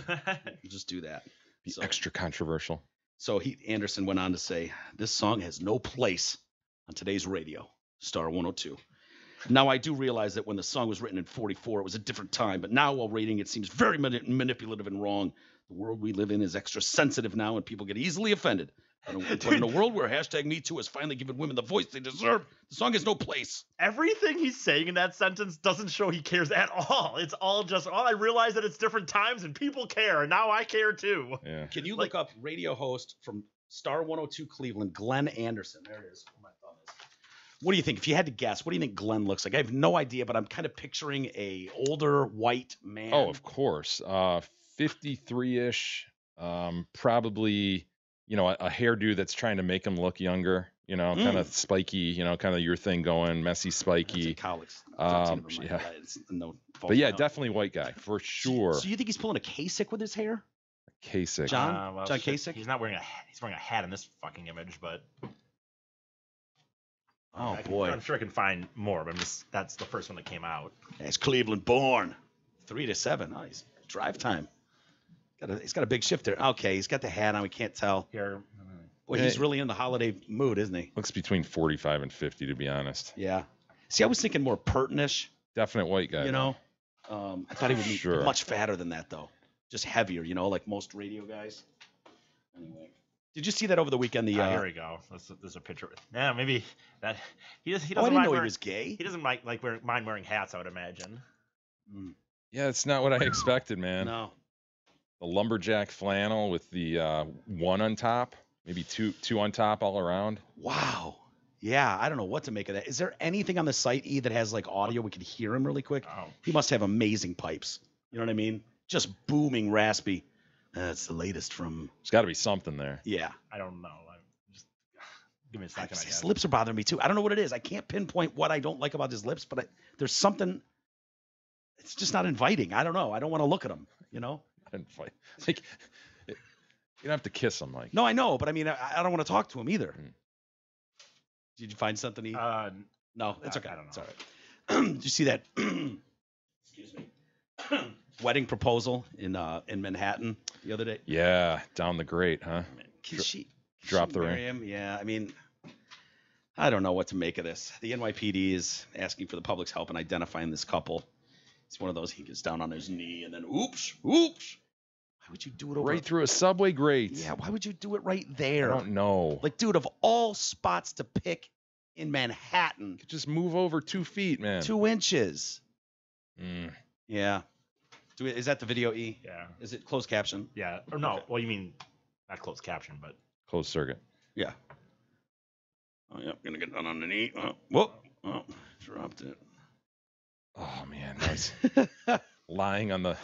We'll just do that. Be extra controversial. So Anderson went on to say, this song has no place on today's radio, Star 102. Now, I do realize that when the song was written in 44, it was a different time. But now, while reading it seems very manipulative and wrong, the world we live in is extra sensitive now, and people get easily offended. But in a world where #MeToo has finally given women the voice they deserve, the song has no place. Everything he's saying in that sentence doesn't show he cares at all. It's all just, I realize that it's different times and people care, and now I care too. Yeah. Can you look up radio host from Star 102 Cleveland, Glenn Anderson? There it is. Where my thumb is. What do you think? If you had to guess, what do you think Glenn looks like? I have no idea, but I'm kind of picturing a older white man. Oh, of course. 53-ish, probably, a hairdo that's trying to make him look younger, kind of spiky, kind of your thing going, messy, spiky. Cowlicks. Yeah. But yeah, definitely white guy, for sure. So you think he's pulling a Kasich with his hair? Kasich. John Kasich? He's not wearing he's wearing a hat in this fucking image, but... Oh, boy. I'm sure I can find more, but that's the first one that came out. He's Cleveland born. 3 to 7. Oh, he's drive time. He's got a big shift there. Okay, he's got the hat on. We can't tell. Here. Boy, he's really in the holiday mood, isn't he? Looks between 45 and 50, to be honest. Yeah. See, I was thinking more pertintish. Definite white guy. I thought he would be much fatter than that, though. Just heavier, like most radio guys. Anyway. Did you see that over the weekend? Here we go. There's a picture. Yeah, maybe that he doesn't. I didn't mind know he was gay. He doesn't mind wearing hats, I would imagine. Yeah, it's not what I expected, man. No. The lumberjack flannel with the one on top, maybe two on top all around. Wow. Yeah, I don't know what to make of that. Is there anything on the site, E, that has like audio we can hear him really quick? Oh. He must have amazing pipes. You know what I mean? Just booming, raspy. That's the latest from. There's got to be something there. Yeah. I don't know. Just give me a second. His lips are bothering me too. I don't know what it is. I can't pinpoint what I don't like about his lips, but there's something. It's just not inviting. I don't know. I don't want to look at him. Like, you don't have to kiss him, like. No, I know, but I mean, I don't want to talk to him either. Did you find something? No, it's okay. I don't know. It's all right. Did you see that? Excuse me. Wedding proposal in Manhattan the other day. Yeah, down the grate, huh? Can she drop the marry him? Yeah, I mean, I don't know what to make of this. The NYPD is asking for the public's help in identifying this couple. It's one of those, he gets down on his knee and then oops. Why would you do it over right through a subway grate? Yeah, why would you do it right there? I don't know. Like, dude, of all spots to pick in Manhattan, just move over 2 feet, man. 2 inches. Yeah. Is that the video, E? Yeah. Is it closed caption? Yeah. Or no. Okay. Well, you mean not closed caption, but closed circuit. Yeah. Oh, yeah. Gonna get down on the knee. Whoop. Oh, dropped it. Oh man, nice. lying on the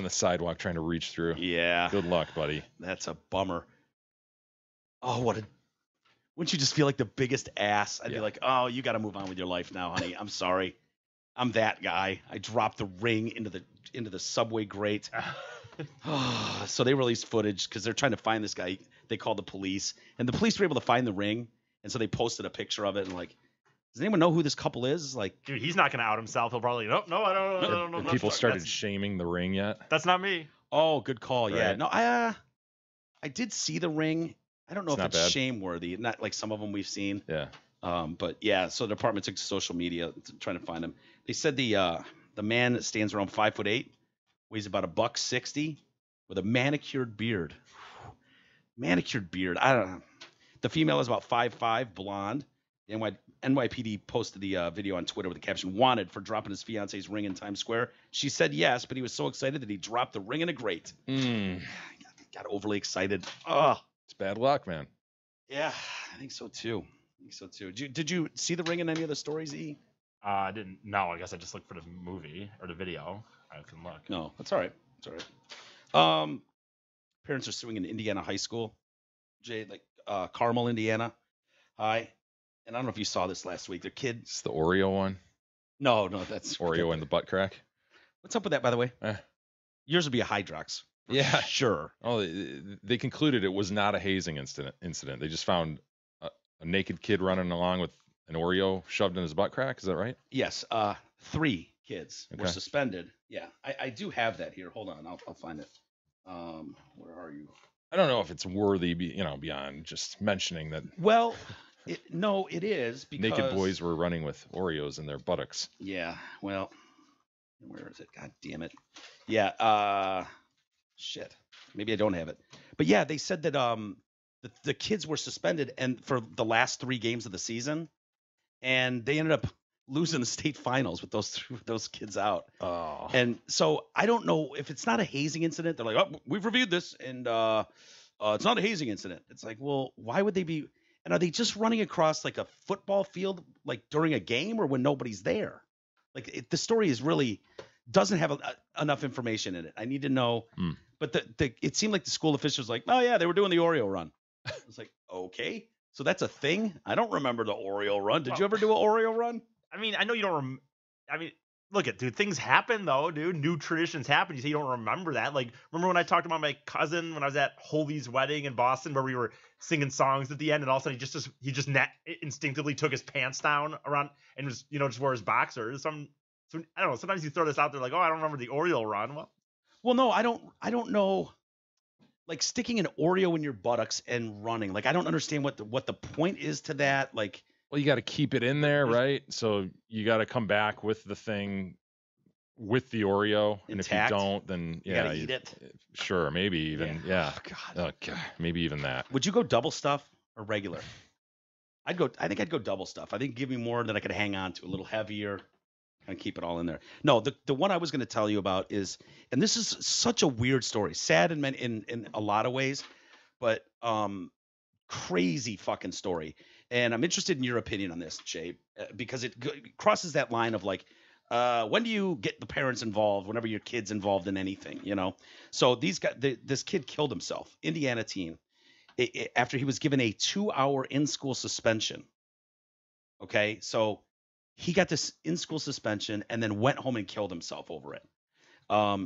sidewalk trying to reach through. Yeah. Good luck, buddy. That's a bummer. Oh, wouldn't you just feel like the biggest ass? I'd be like, oh, you got to move on with your life now, honey. I'm sorry. I'm that guy. I dropped the ring into the subway grate. So they released footage because they're trying to find this guy. They called the police, and the police were able to find the ring, and so they posted a picture of it. And like, does anyone know who this couple is? Like, dude, he's not gonna out himself. He'll probably no, I don't know. Have people started shaming the ring yet? That's not me. Oh, good call. Right. Yeah, no, I did see the ring. I don't know if it's bad. shame worthy. Not like some of them we've seen. Yeah. But yeah, so the department took to social media trying to find him. They said the man stands around 5'8", weighs about $160, with a manicured beard. Manicured beard. I don't know. The female is about 5'5", blonde. The NYPD posted the video on Twitter with the caption, "Wanted for dropping his fiance's ring in Times Square." She said yes, but he was so excited that he dropped the ring in a grate. Got overly excited. Oh, it's bad luck, man. Yeah, I think so too. Did you see the ring in any of the stories, E? I didn't. No, I guess I just looked for the movie or the video. I can look. No, that's all right. It's all right. Parents are suing an Indiana high school, Jay, like Carmel, Indiana High. And I don't know if you saw this last week. Their kid. It's the Oreo one. No, that's Oreo and the butt crack. What's up with that, by the way? Yours would be a Hydrox. Yeah, sure. Oh, they concluded it was not a hazing incident. They just found a naked kid running along with an Oreo shoved in his butt crack. Is that right? Yes. 3 kids were suspended. Yeah, I do have that here. Hold on, I'll find it. Where are you? I don't know if it's worthy, beyond just mentioning that. Well, no, it is because naked boys were running with Oreos in their buttocks. Yeah. Well, where is it? God damn it. Yeah. Shit. Maybe I don't have it. But yeah, they said that the kids were suspended and for the last 3 games of the season, and they ended up losing the state finals with those kids out. Oh. And so I don't know if it's not a hazing incident. They're like, oh, we've reviewed this, and it's not a hazing incident. It's like, well, why would they be? And are they just running across like a football field like during a game or when nobody's there? Like the story is really doesn't have enough information in it. I need to know. But it seemed like the school officials like, oh yeah, they were doing the Oreo run. I was like, okay, so that's a thing. I don't remember the Oreo run. Did you ever do an Oreo run? I mean, I know you don't. Look at dude, things happen though, dude. New traditions happen. You say you don't remember that. Like, remember when I talked about my cousin when I was at Holy's wedding in Boston, where we were singing songs at the end, and all of a sudden he just instinctively took his pants down around and was just wore his boxers. So I don't know. Sometimes you throw this out there like, oh, I don't remember the Oreo run. Well, no, I don't know. Like sticking an Oreo in your buttocks and running. Like I don't understand what the point is to that. Like, well, you got to keep it in there, right? So you got to come back with the thing with the Oreo, and intact. If you don't, then you gotta eat it. Sure, maybe even Oh God, maybe even that. Would you go double stuff or regular? I think I'd go double stuff. I think give me more that I could hang on to, a little heavier. And keep it all in there. No, the one I was going to tell you about is, and this is such a weird story, sad in a lot of ways, but crazy fucking story. And I'm interested in your opinion on this, Jay, because it crosses that line of like, when do you get the parents involved? Whenever your kid's involved in anything, So this kid killed himself, Indiana teen, after he was given a 2-hour in-school suspension. Okay, so. He got this in-school suspension and then went home and killed himself over it.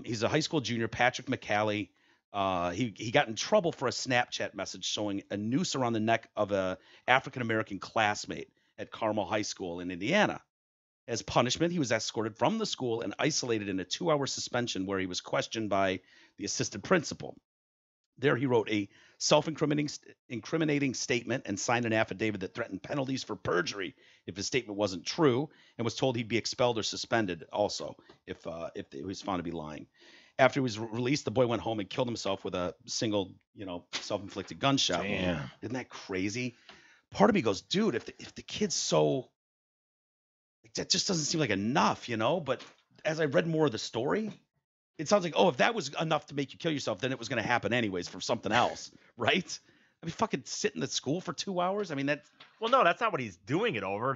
He's a high school junior, Patrick McCallie. He got in trouble for a Snapchat message showing a noose around the neck of a African-American classmate at Carmel High School in Indiana. As punishment, he was escorted from the school and isolated in a 2-hour suspension where he was questioned by the assistant principal. There he wrote a self-incriminating statement and signed an affidavit that threatened penalties for perjury if his statement wasn't true, and was told he'd be expelled or suspended also if he was found to be lying. After he was released, the boy went home and killed himself with a single, self-inflicted gunshot. Damn. Isn't that crazy? Part of me goes, dude, if the kid's so like, that just doesn't seem like enough, But as I read more of the story, it sounds like, if that was enough to make you kill yourself, then it was going to happen anyways for something else, right? I mean, fucking sitting at school for 2 hours. I mean, that. Well, no, that's not what he's doing it over.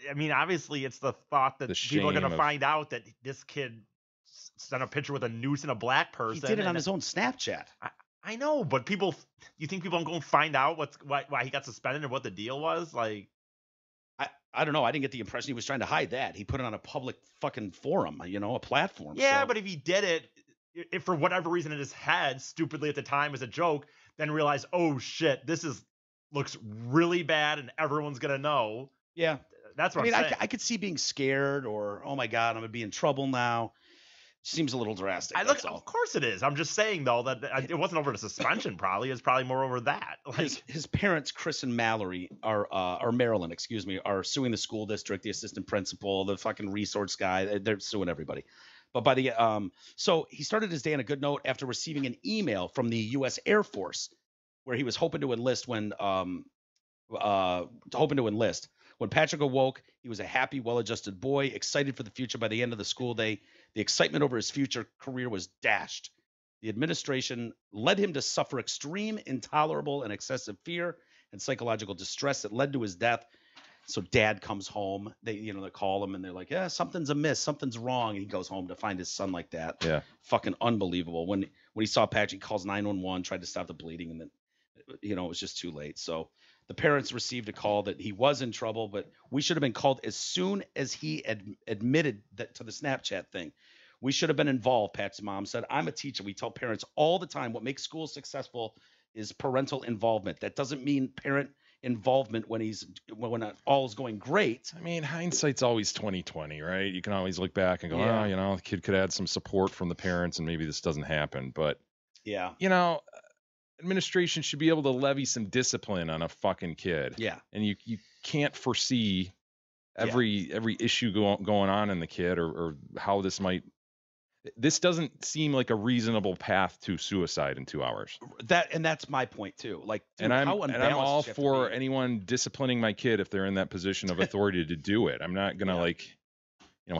I mean, obviously, it's the thought that people are going to find out that this kid sent a picture with a noose and a black person. He did it on his own Snapchat. I know, but you think people are going to find out why he got suspended and what the deal was? Like, I don't know. I didn't get the impression he was trying to hide that. He put it on a public fucking forum, a platform. Yeah, so. But if he did it, if for whatever reason in his head, stupidly at the time as a joke, then realized, oh shit, looks really bad and everyone's going to know. Yeah. That's what I'm saying. I could see being scared or, oh my God, I'm going to be in trouble now. Seems a little drastic. Of course it is. I'm just saying though that it wasn't over the suspension. Probably it's probably more over that. Like his parents, Chris and Mallory, or Marilyn, are suing the school district, the assistant principal, the fucking resource guy. They're suing everybody. But by the so he started his day on a good note after receiving an email from the U.S. Air Force where he was hoping to enlist when When Patrick awoke, he was a happy, well-adjusted boy, excited for the future. By the end of the school day, the excitement over his future career was dashed. The administration led him to suffer extreme, intolerable, and excessive fear and psychological distress that led to his death. So dad comes home. They call him and they're like, yeah, something's amiss, something's wrong. And he goes home to find his son like that. Yeah. Fucking unbelievable. When he saw Patrick, he calls 911, tried to stop the bleeding, and then it was just too late. So the parents received a call that he was in trouble, but we should have been called as soon as he admitted that to the Snapchat thing. We should have been involved, Pat's mom said. I'm a teacher. We tell parents all the time what makes schools successful is parental involvement. That doesn't mean parent involvement when all is going great. I mean, hindsight's always 20/20, right? You can always look back and go, the kid could add some support from the parents and maybe this doesn't happen. But yeah, administration should be able to levy some discipline on a fucking kid. Yeah. And you can't foresee every issue going on in the kid or how this doesn't seem like a reasonable path to suicide in 2 hours. That's my point too. Like, dude, I'm how unbalanced all you have to for be. anyone disciplining my kid if they're in that position of authority to do it. I'm not gonna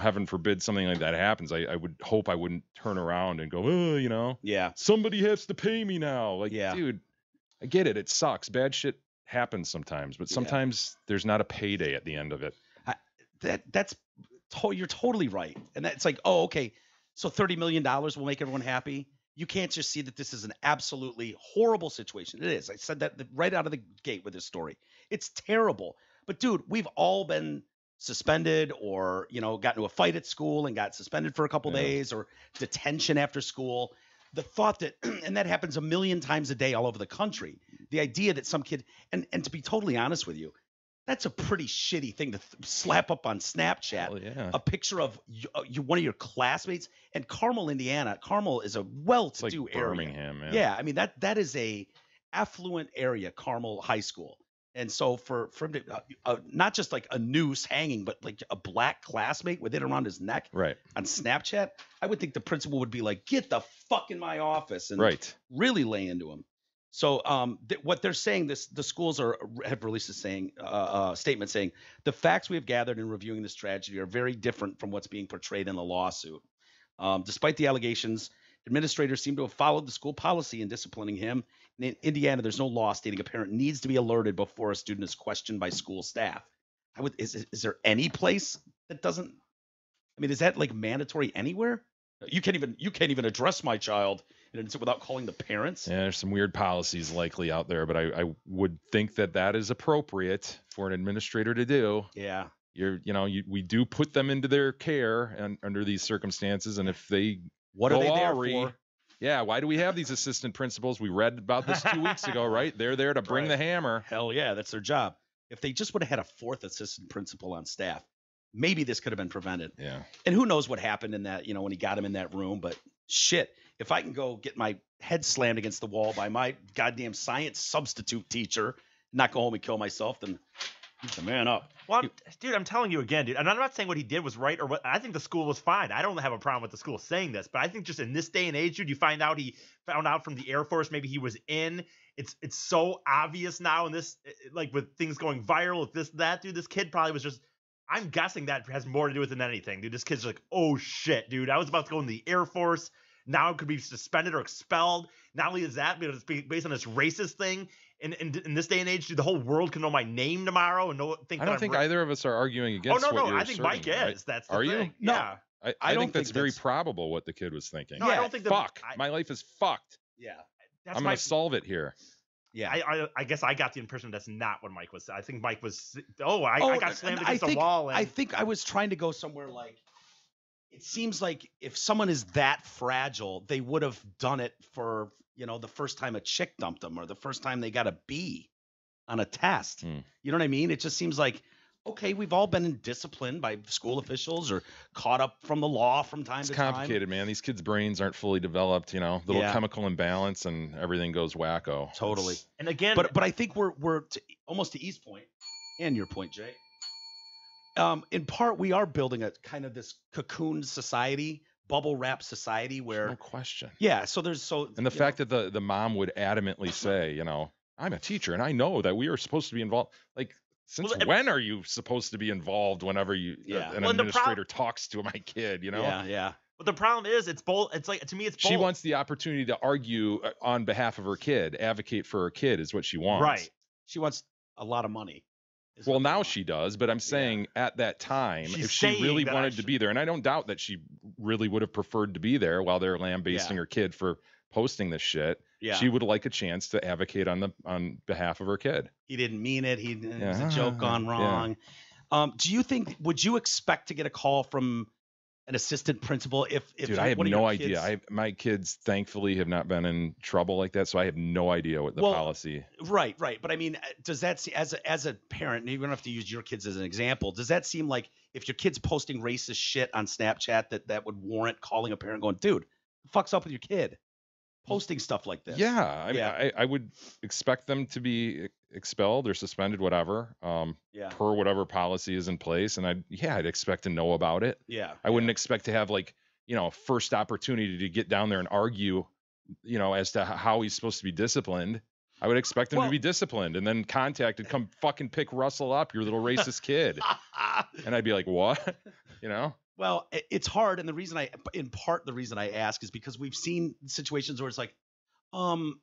heaven forbid something like that happens. I would hope I wouldn't turn around and go, Yeah. somebody has to pay me now. Like, Yeah. dude, I get it. It sucks. Bad shit happens sometimes, but sometimes there's not a payday at the end of it. You're totally right. And that's like, oh, okay. So $30 million will make everyone happy. You can't just see that this is an absolutely horrible situation. It is. I said that right out of the gate with this story. It's terrible. But dude, we've all been suspended or, got into a fight at school and got suspended for a couple days or detention after school. The thought that, and that happens a million times a day all over the country. The idea that some kid, and to be totally honest with you, that's a pretty shitty thing to slap up on Snapchat. A picture of one of your classmates. And Carmel, Indiana. Carmel is a well-to-do area. Birmingham, man. Yeah, I mean that is a affluent area, Carmel High School. And so for him to not just like a noose hanging, but like a black classmate with it around his neck, right, on Snapchat, I would think the principal would be like, "Get the fuck in my office," and really lay into him. So what they're saying, the schools have released a statement saying the facts we have gathered in reviewing this tragedy are very different from what's being portrayed in the lawsuit. Despite the allegations, administrators seem to have followed the school policy in disciplining him. In Indiana, there's no law stating a parent needs to be alerted before a student is questioned by school staff. Is there any place that doesn't? I mean, is that like mandatory anywhere? You can't even address my child without calling the parents. Yeah, there's some weird policies likely out there, but I would think that is appropriate for an administrator to do. Yeah. We do put them into their care and under these circumstances, and if they what are they there for? Yeah, why do we have these assistant principals? We read about this 2 weeks ago, right? They're there to bring the hammer. Hell yeah, that's their job. If they just would have had a fourth assistant principal on staff, maybe this could have been prevented. Yeah. And who knows what happened in that, when he got him in that room. But shit, if I can go get my head slammed against the wall by my goddamn science substitute teacher, not go home and kill myself, then he's the man up. Well, I'm telling you again, dude, and I'm not saying what he did was right or what. I think the school was fine. I don't have a problem with the school saying this, but I think just in this day and age, dude, you find out he found out from the Air Force, maybe he was in. It's so obvious now, and this, like with things going viral, with this, that, dude, this kid probably was just. I'm guessing that has more to do with it than anything, dude. This kid's like, oh shit, dude, I was about to go in the Air Force. Now it could be suspended or expelled. Not only is that, but it's based on this racist thing. In this day and age, dude, the whole world can know my name tomorrow and I don't think either of us are arguing against. Oh no, what you're I think Mike right? is. That's the are thing. You? Yeah. No, I think that's very probable what the kid was thinking. No, I don't think fuck. My life is fucked. Yeah. I'm gonna solve it here. Yeah. I guess I got the impression that's not what Mike was. I think Mike was. I got slammed against the wall. And... I think I was trying to go somewhere like. It seems like if someone is that fragile, they would have done it for, the first time a chick dumped them or the first time they got a B on a test. You know what I mean? It just seems like, okay, we've all been disciplined by school officials or caught up from the law from time to time. It's complicated, man. These kids' brains aren't fully developed, little chemical imbalance and everything goes wacko. Totally. And again, but I think we're almost to E's point and your point, Jay. In part, we are building a kind of this cocoon society, bubble wrap society where no question. Yeah. So there's and the fact that the mom would adamantly say, I'm a teacher and I know that we are supposed to be involved. Like, since when are you supposed to be involved whenever an administrator talks to my kid, Yeah. But the problem is it's both. It's like, to me, it's both. She wants the opportunity to argue on behalf of her kid, advocate for her kid is what she wants. Right. She wants a lot of money. is Well, what they now want. she does, but I'm saying at that time, She's if she really saying that I wanted to should- be there, and I don't doubt that she really would have preferred to be there while they're lambasting Yeah. her kid for posting this shit, Yeah. she would like a chance to advocate on behalf of her kid. He didn't mean it. It was a Yeah. joke gone Yeah. wrong. Do you think? Would you expect to get a call from an assistant principal if Dude, I have one of no your idea. kids- My kids thankfully have not been in trouble like that, so I have no idea what the Well, policy. Right. But I mean, does that as a parent, and you don't have to use your kids as an example, does that seem like if your kid's posting racist shit on Snapchat that would warrant calling a parent going, dude, the fuck's up with your kid? Posting stuff like this. Yeah, I mean, Yeah. I would expect them to be expelled or suspended, whatever, Yeah. per whatever policy is in place, and I'd expect to know about it. Yeah. I wouldn't expect to have first opportunity to get down there and argue, as to how he's supposed to be disciplined. I would expect him to Well- be disciplined and then contacted, come fucking pick Russell up, your little racist kid. And I'd be like, what? Well, it's hard, and the reason I ask is because we've seen situations where it's like,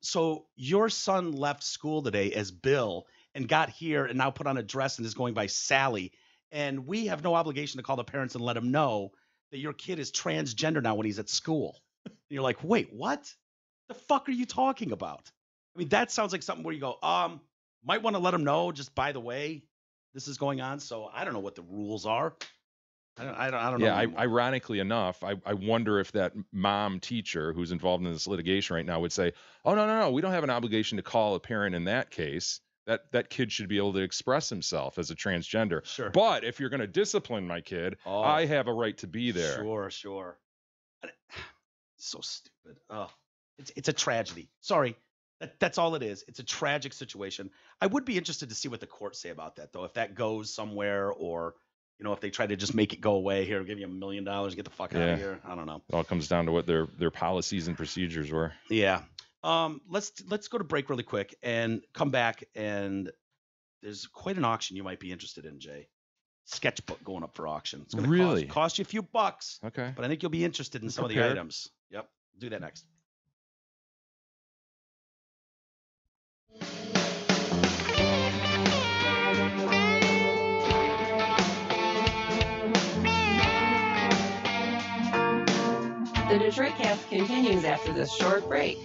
so your son left school today as Bill and got here and now put on a dress and is going by Sally, and we have no obligation to call the parents and let them know that your kid is transgender now when he's at school. And you're like, wait, what? The fuck are you talking about? I mean, that sounds like something where you go, might want to let them know, just by the way, this is going on. So I don't know what the rules are. I don't know. Yeah, anymore. ironically enough, I wonder if that mom teacher who's involved in this litigation right now would say, oh, no, we don't have an obligation to call a parent in that case. That kid should be able to express himself as a transgender. Sure. But if you're going to discipline my kid, Oh. I have a right to be there. Sure. So stupid. Oh, it's a tragedy. Sorry. That's all it is. It's a tragic situation. I would be interested to see what the courts say about that, though. If that goes somewhere, or if they try to just make it go away, here, give you $1 million, get the fuck out Yeah. of here. I don't know. It all comes down to what their policies and procedures were. Yeah. Let's go to break really quick and come back, and there's quite an auction you might be interested in, Jay. Sketchbook going up for auction. It's going to Really? cost you a few bucks, Okay. but I think you'll be interested in some of the prepared. items. Yep. Do that next. The Detroit Cast continues after this short break.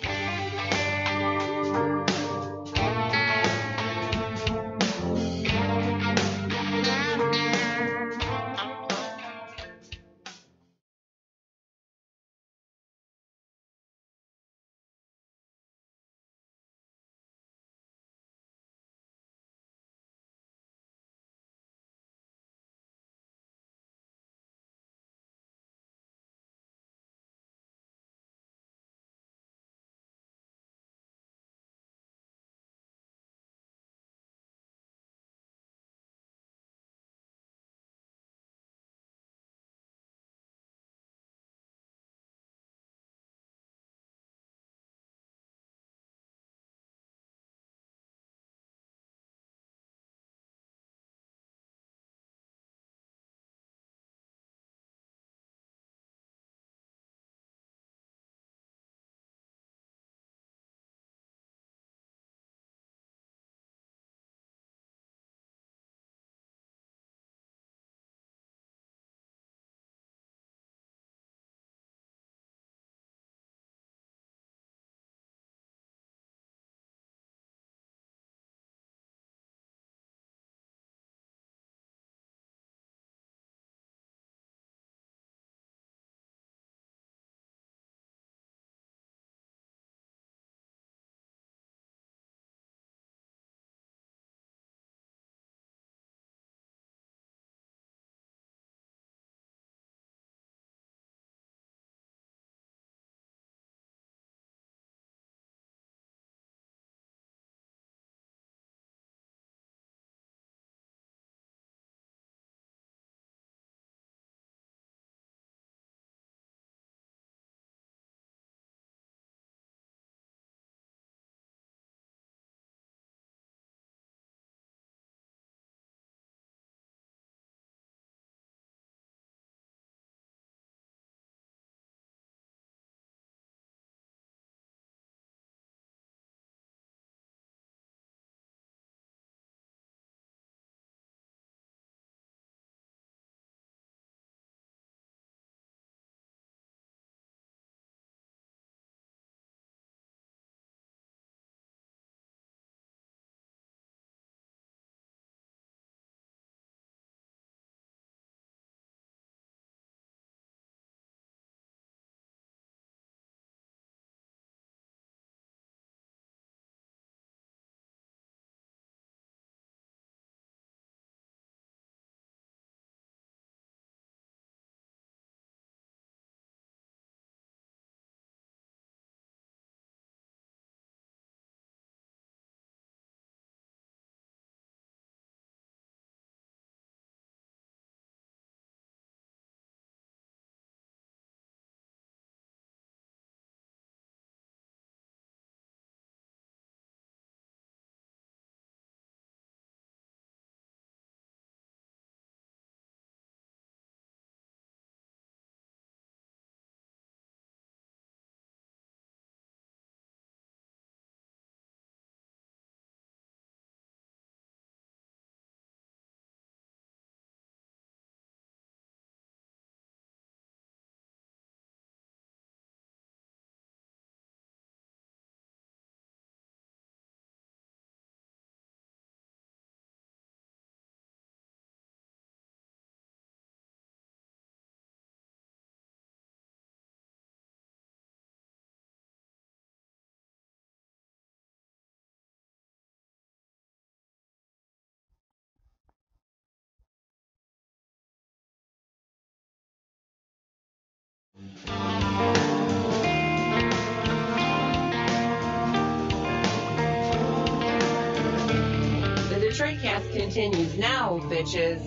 Detroit Cast continues now, bitches.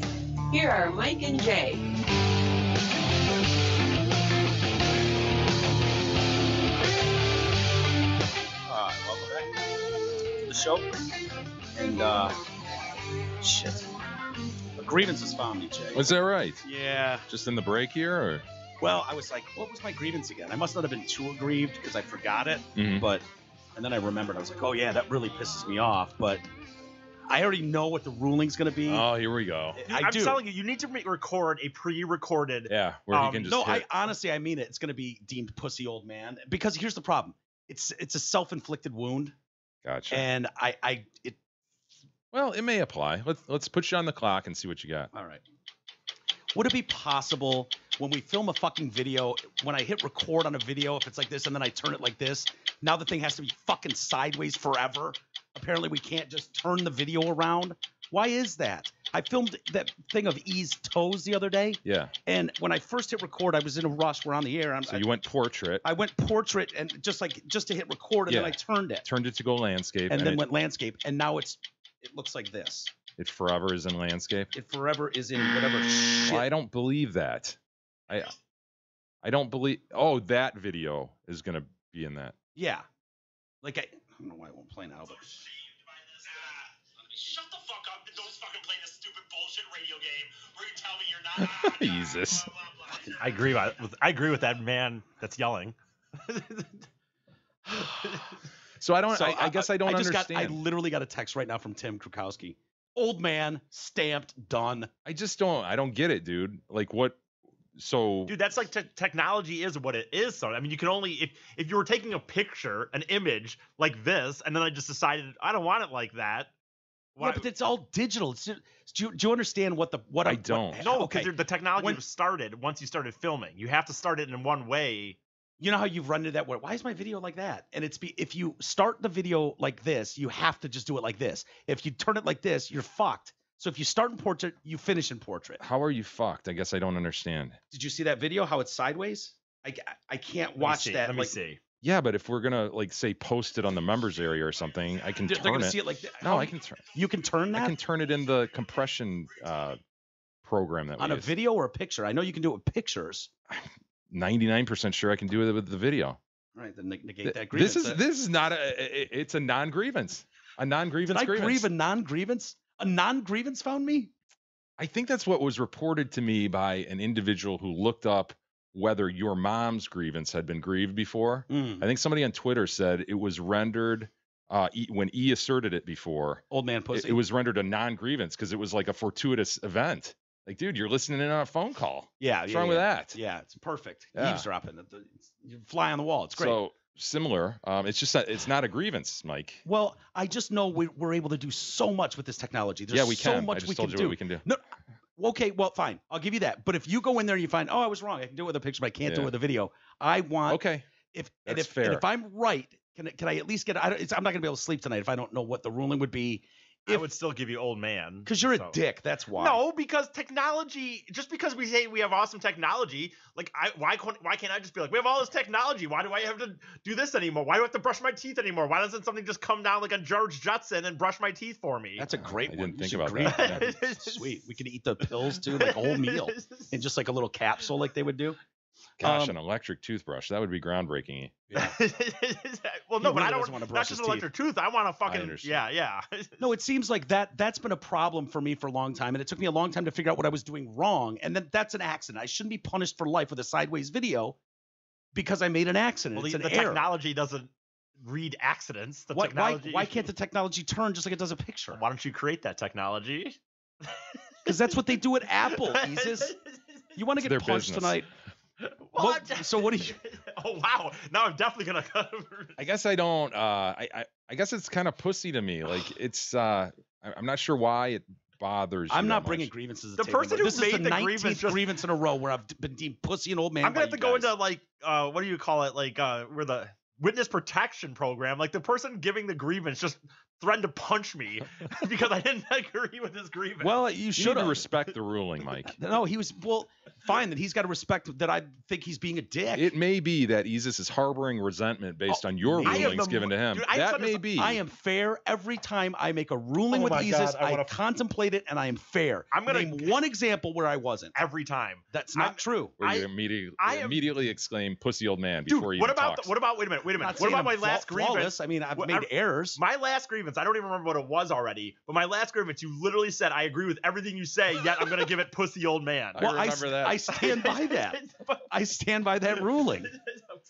Here are Mike and Jay. Welcome back to the show. And, shit. A grievance has found me, Jay. Was that right? Yeah. Just in the break here, or? Well, I was like, what was my grievance again? I must not have been too aggrieved because I forgot it. Mhm. But, and then I remembered. I was like, oh, yeah, that really pisses me off. But I already know what the ruling's going to be. Oh, here we go. I'm telling you, you need to record a pre-recorded. Yeah, where you can just No, hit. I mean it. It's going to be deemed pussy old man. Because here's the problem. It's a self-inflicted wound. Gotcha. And Well, it may apply. Let's put you on the clock and see what you got. All right. Would it be possible when we film a fucking video, when I hit record on a video, if it's like this and then I turn it like this, now the thing has to be fucking sideways forever? Apparently we can't just turn the video around. Why is that? I filmed that thing of E's toes the other day. Yeah. And when I first hit record, I was in a rush. We're on the air. So you went portrait. I went portrait and just to hit record, and then I turned it. Turned it to go landscape. And then went landscape. And now it looks like this. It forever is in landscape. It forever is in whatever shit. Well, I don't believe that. I don't believe. Oh, that video is gonna be in that. Yeah. Like I don't know why it won't play now, but. Shut the fuck up and don't fucking play this stupid bullshit radio game where you tell me you're not. Jesus. I agree with that man that's yelling. So I don't. I guess I don't understand. I literally got a text right now from Tim Krukowski. Old man, stamped, done. I just don't. I don't get it, dude. Like what? So. Dude, that's like technology is what it is. So I mean, you can only if you were taking a picture, an image like this, and then I just decided I don't want it like that. Why? Yeah, but it's all digital. Do you understand what I don't. No, because the technology was started once you started filming. You have to start it in one way. You know how you've run into that where, why is my video like that? And if you start the video like this, you have to just do it like this. If you turn it like this, you're fucked. So if you start in portrait, you finish in portrait. How are you fucked? I guess I don't understand. Did you see that video? How it's sideways? I can't watch that. Let me see. Yeah, but if we're gonna say post it on the members area or something, I can turn They're gonna it. see it like No, I can turn. You can turn that. I can turn it in the compression program that we on a use. video or a picture. I know you can do it with pictures. 99% sure I can do it with the video. All right, then negate that grievance. This is not it's a non-grievance. A non-grievance. Did I grieve a non-grievance? A non-grievance found me? I think that's what was reported to me by an individual who looked up whether your mom's grievance had been grieved before. I think somebody on Twitter said it was rendered when E asserted it before. Old man pussy. It was rendered a non-grievance because it was like a fortuitous event. Like, dude, you're listening in on a phone call. Yeah. What's wrong with that? Yeah, it's perfect. Yeah. Eavesdropping. You fly on the wall. It's great. So similar. It's just that it's not a grievance, Mike. Well, I just know we're able to do so much with this technology. There's we so can. much I just we told can you do. what we can do. No, okay, well, fine. I'll give you that. But if you go in there and you find, oh, I was wrong. I can do it with a picture, but I can't do it with a video. I want. Okay. If fair. if I'm right, can I at least get? I'm not going to be able to sleep tonight if I don't know what the ruling would be. I would still give you old man. Because you're a dick. That's why. No, because technology. Just because we say we have awesome technology, like why can't I just be like, we have all this technology? Why do I have to do this anymore? Why do I have to brush my teeth anymore? Why doesn't something just come down like a George Jetson and brush my teeth for me? That's a great one. I didn't think You about should that. agree. Yeah. Sweet. We could eat the pills too, like a whole meal, in just like a little capsule, like they would do. Gosh, an electric toothbrush. That would be groundbreaking. Yeah. Well, no, but I don't want to not just an electric tooth. I want to fucking understand. yeah. No, it seems like that's been a problem for me for a long time, and it took me a long time to figure out what I was doing wrong. And then that's an accident. I shouldn't be punished for life with a sideways video because I made an accident. Well, it's an the error. technology doesn't read accidents. The Why technology. why can't the technology turn just like it does a picture? Why don't you create that technology? Because that's what they do at Apple. Isis. You want to get their punched business. tonight? What? So what do you? Oh wow! Now I'm definitely gonna. I guess I don't. I guess it's kind of pussy to me. Like it's. I'm not sure why it bothers. I'm you not that bringing much. grievances. To The table, person but who this is made the the 19th grievance grievance in a row where I've been deemed pussy and old man. I'm gonna have by to you go guys. into like what do you call it? Like where the witness protection program. Like the person giving the grievance just threatened to punch me because I didn't agree with his grievance. Well, you You should need to have. respect the ruling, Mike. No, he was. Well, fine. Then he's got to respect that I think he's being a dick. It may be that Isis is harboring resentment based on your I am rulings given to him. Dude, that may be. I am fair every time I make a ruling Oh with my Isis. God, I I wanna- contemplate it and I am fair. I'm gonna- name one example where I wasn't. Every time. That's not true. Where you I am- immediately exclaim "pussy old man" Dude, before you what even about talks. what about? Wait a minute. I'm not What saying about my I'm last grievance? flawless. I mean, I've What- made errors. My last grievance, I don't even remember what it was already, but my last grievance, you literally said, I agree with everything you say, yet I'm going to give it pussy old man. I remember that. I stand by that. I stand by that ruling.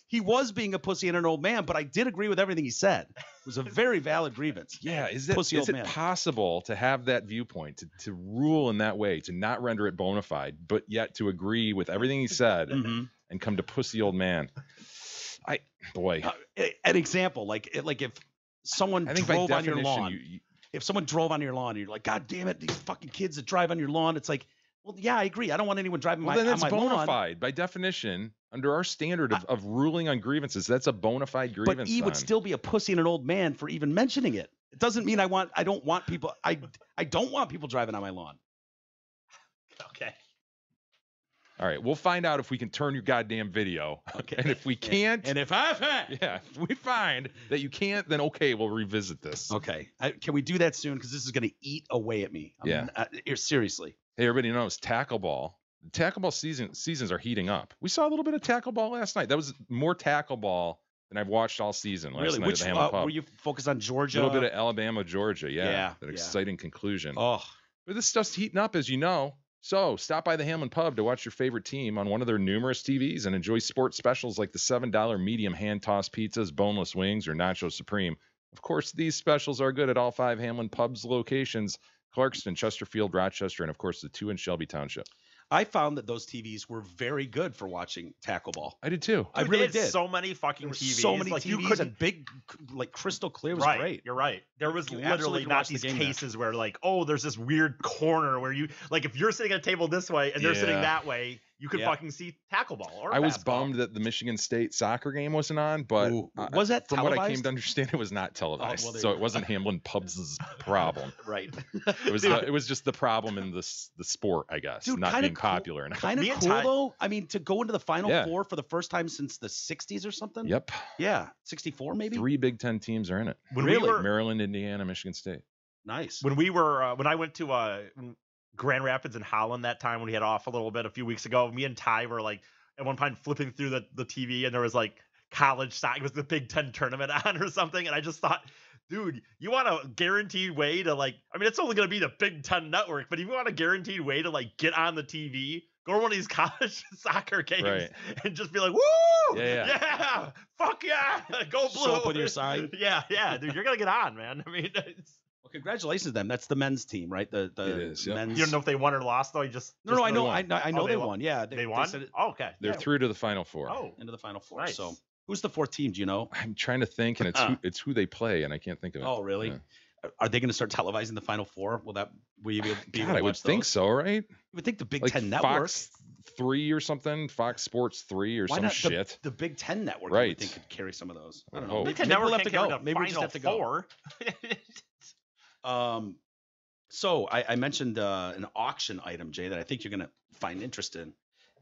He was being a pussy and an old man, but I did agree with everything he said. It was a very valid grievance. Yeah, is Pussy it old man. possible to have that viewpoint, to rule in that way, to not render it bona fide, but yet to agree with everything he said Mhm. and come to pussy old man? Boy, An example, like if someone I think by drove on your definition, lawn, you if someone drove on your lawn and you're like, God damn it, these fucking kids that drive on your lawn, it's like, well, yeah, I agree. I don't want anyone driving well, on then it's my bona lawn. fide by definition under our standard of ruling on grievances. That's a bona fide grievance. But he would then. still be a pussy and an old man for even mentioning it. It doesn't mean I don't want people driving on my lawn. Okay. All right, we'll find out if we can turn your goddamn video. Okay. And if we can't, And if I find if we find that you can't, then okay, we'll revisit this. okay, can we do that soon? Because this is going to eat away at me. Yeah. Seriously. Hey, everybody knows tackle ball. The tackle ball seasons are heating up. We saw a little bit of tackle ball last night. That was more tackle ball than I've watched all season last Really? night Which at the Hamlin Pub. were you focused on A Georgia? little bit of Alabama, Georgia. Yeah, An yeah. exciting conclusion. Oh, But this stuff's heating up, as you know. So stop by the Hamlin Pub to watch your favorite team on one of their numerous TVs and enjoy sports specials like the $7 medium hand-tossed pizzas, boneless wings, or Nacho Supreme. Of course, these specials are good at all 5 Hamlin Pub's locations: Clarkston, Chesterfield, Rochester, and of course the 2 in Shelby Township. I found that those TVs were very good for watching tackle ball. I did too. I Dude, really they had did. so many fucking There were TVs. so many like, you TVs couldn't and big, like crystal clear. It was right, great. You're right. There was You literally absolutely could not watch the these game there. cases where like, oh, there's this weird corner where you like if you're sitting at a table this way and they're sitting Yeah. that way, you could Yeah. fucking see tackle ball or I was basketball. bummed that the Michigan State soccer game wasn't on, but Ooh, was that from what I came televised? to understand, it was not televised. well, there So you it go. wasn't Hamlin Pub's problem. Right. It was it was just the problem in the sport, I guess, Dude, not kinda being cool- popular enough. Kind of Me cool and Ty- though. I mean, to go into the Final Yeah. Four for the first time since the '60s or something. Yep. Yeah, '64 maybe. 3 Big Ten teams are in it. when Really? we were Maryland, Indiana, Michigan State. Nice. when we were when I went to Grand Rapids in Holland that time when we had off a little bit a few weeks ago, me and Ty were like at one point flipping through the TV and there was like college soccer. It was the Big Ten tournament on or something, and I just thought, dude, you want a guaranteed way to like? I mean, it's only gonna be the Big Ten network, but if you want a guaranteed way to like get on the TV, go to one of these college soccer games Right. and just be like, woo, Yeah. fuck yeah, go blue. Show up with your sign. yeah, dude, you're gonna get on, man. I mean, Well, congratulations to them. That's the men's team, right? The It is, yep. men's. you don't know if they won or lost though. You just No, I know. won. I know Oh, they won. won. Yeah, They won. said it Oh, okay. They're Yeah. through to the Final Four. Oh, into the Final Four. Nice. So, who's the fourth team? Do you know? I'm trying to think, and it's who they play, and I can't think of it. Oh, really? Yeah. Are they going to start televising the Final Four? Will you be able God, to I would watch think those? so, right? You would think the Big Like Ten Network. Fox 3 or something, Fox Sports 3 or Why some not shit. the Big Ten Network? Right. I would think could carry some of those. I don't know. Oh. Big Maybe Ten we'll Network have to can't go. carry the Maybe we just Final have to go. Four. So I mentioned an auction item, Jay, that I think you're going to find interesting,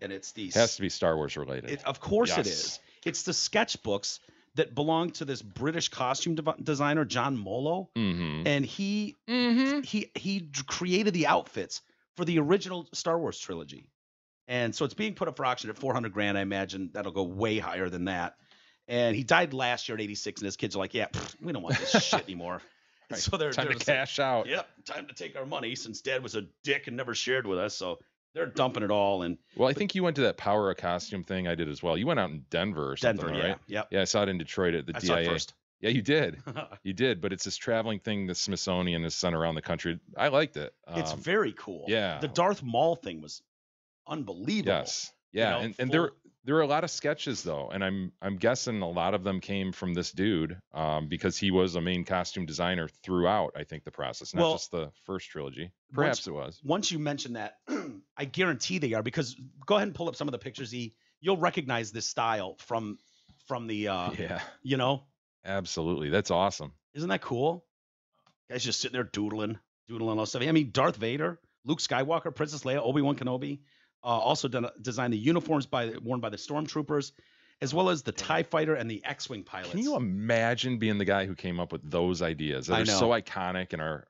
and it's these. Has to be Star Wars related. Of course it Yes. is. It's the sketchbooks that belong to this British costume designer, John Molo, Mm-hmm. and he created the outfits for the original Star Wars trilogy. And so it's being put up for auction at $400,000. I imagine that'll go way higher than that. And he died last year at 86, and his kids are like, yeah, we don't want this shit anymore. And Right. so they're Time to just like, cash out. yep, time to take our money since Dad was a dick and never shared with us. So they're dumping it all in Well, I think you went to that Power of Costume thing. I did as well. You went out in Denver or something, Denver. Yeah, right? yep. Yeah, I saw it in Detroit at the I DIA. saw it first. Yeah, you did. You did, but it's this traveling thing the Smithsonian has sent around the country. I liked it. It's very cool. yeah. The Darth Maul thing was unbelievable. Yes. Yeah, know, and full- there are a lot of sketches though, and I'm guessing a lot of them came from this dude because he was a main costume designer throughout. I think the process, not Well, just the first trilogy. Perhaps it was. Once you mention that, I guarantee they are, because go ahead and pull up some of the pictures. You'll recognize this style from the Yeah, you know, absolutely. That's awesome. isn't that cool? Guys just sitting there doodling all stuff. I mean, Darth Vader, Luke Skywalker, Princess Leia, Obi-Wan Kenobi, Also designed the uniforms worn by the stormtroopers, as well as the TIE fighter and the X-Wing pilots. Can you imagine being the guy who came up with those ideas that I are know. so iconic in our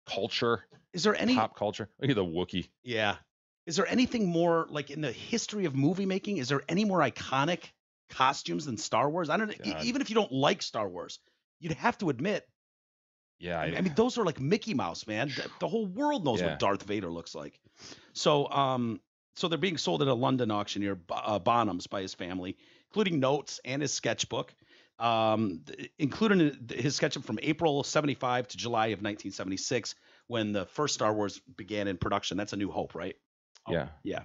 culture, Is there any pop culture? Look at the Wookiee. Yeah. Is there anything more like in the history of movie making? Is there any more iconic costumes than Star Wars? I don't know. God. Even if you don't like Star Wars, you'd have to admit. Yeah, I mean, those are like Mickey Mouse, man. The whole world knows Yeah. what Darth Vader looks like. So, so they're being sold at a London auctioneer, Bonham's, by his family, including notes and his sketchbook, including his sketchbook from April '75 to July of 1976, when the first Star Wars began in production. That's A New Hope, right? yeah. Yeah.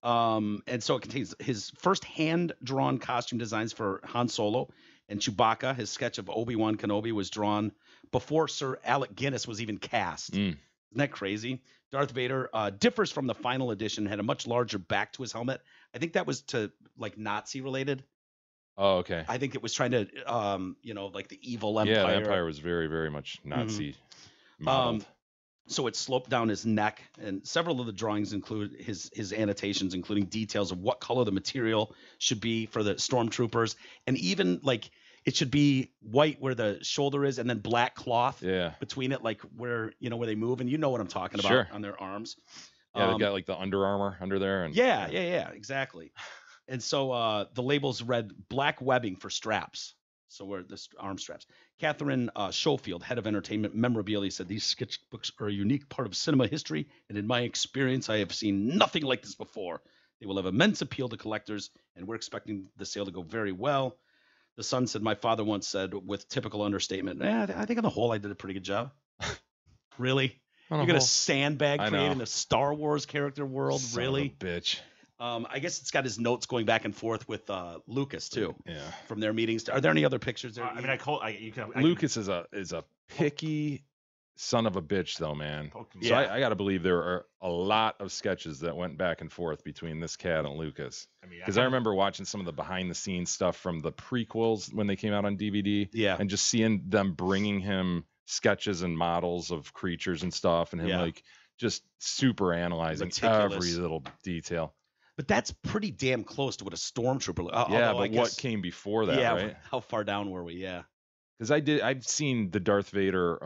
And so it contains his first hand-drawn costume designs for Han Solo and Chewbacca. His sketch of Obi-Wan Kenobi was drawn before Sir Alec Guinness was even cast. Isn't that crazy? Darth Vader differs from the final edition, had a much larger back to his helmet. I think that was to like Nazi related. Oh, okay. I think it was trying to, like the evil empire. Yeah, the Empire was very, very much Nazi modeled. So it sloped down his neck, and several of the drawings include his annotations, including details of what color the material should be for the stormtroopers, and even like it should be white where the shoulder is, and then black cloth between it, like where they move, and you know what I'm talking about on their arms. Yeah, they've got like the Under Armour under there, and yeah, exactly. And so the labels read black webbing for straps. So where the arm straps. Catherine Schofield, head of entertainment memorabilia, said these sketchbooks are a unique part of cinema history, and in my experience, I have seen nothing like this before. They will have immense appeal to collectors, and we're expecting the sale to go very well. The Sun said, my father once said, with typical understatement, I think on the whole, I did a pretty good job. Really? You're going to sandbag creating the Star Wars character world? Son really? of a bitch. I guess it's got his notes going back and forth with Lucas too. Yeah. From their meetings. Are there any other pictures there? Lucas is a picky son of a bitch, though, man. So Yeah. I got to believe there are a lot of sketches that went back and forth between this cat and Lucas. Because I remember watching some of the behind the scenes stuff from the prequels when they came out on DVD. Yeah. And just seeing them bringing him sketches and models of creatures and stuff, and him like just super analyzing every little detail. But that's pretty damn close to what a stormtrooper. Yeah, but what came before that? Yeah, right? How far down were we? Yeah, because I've seen the Darth Vader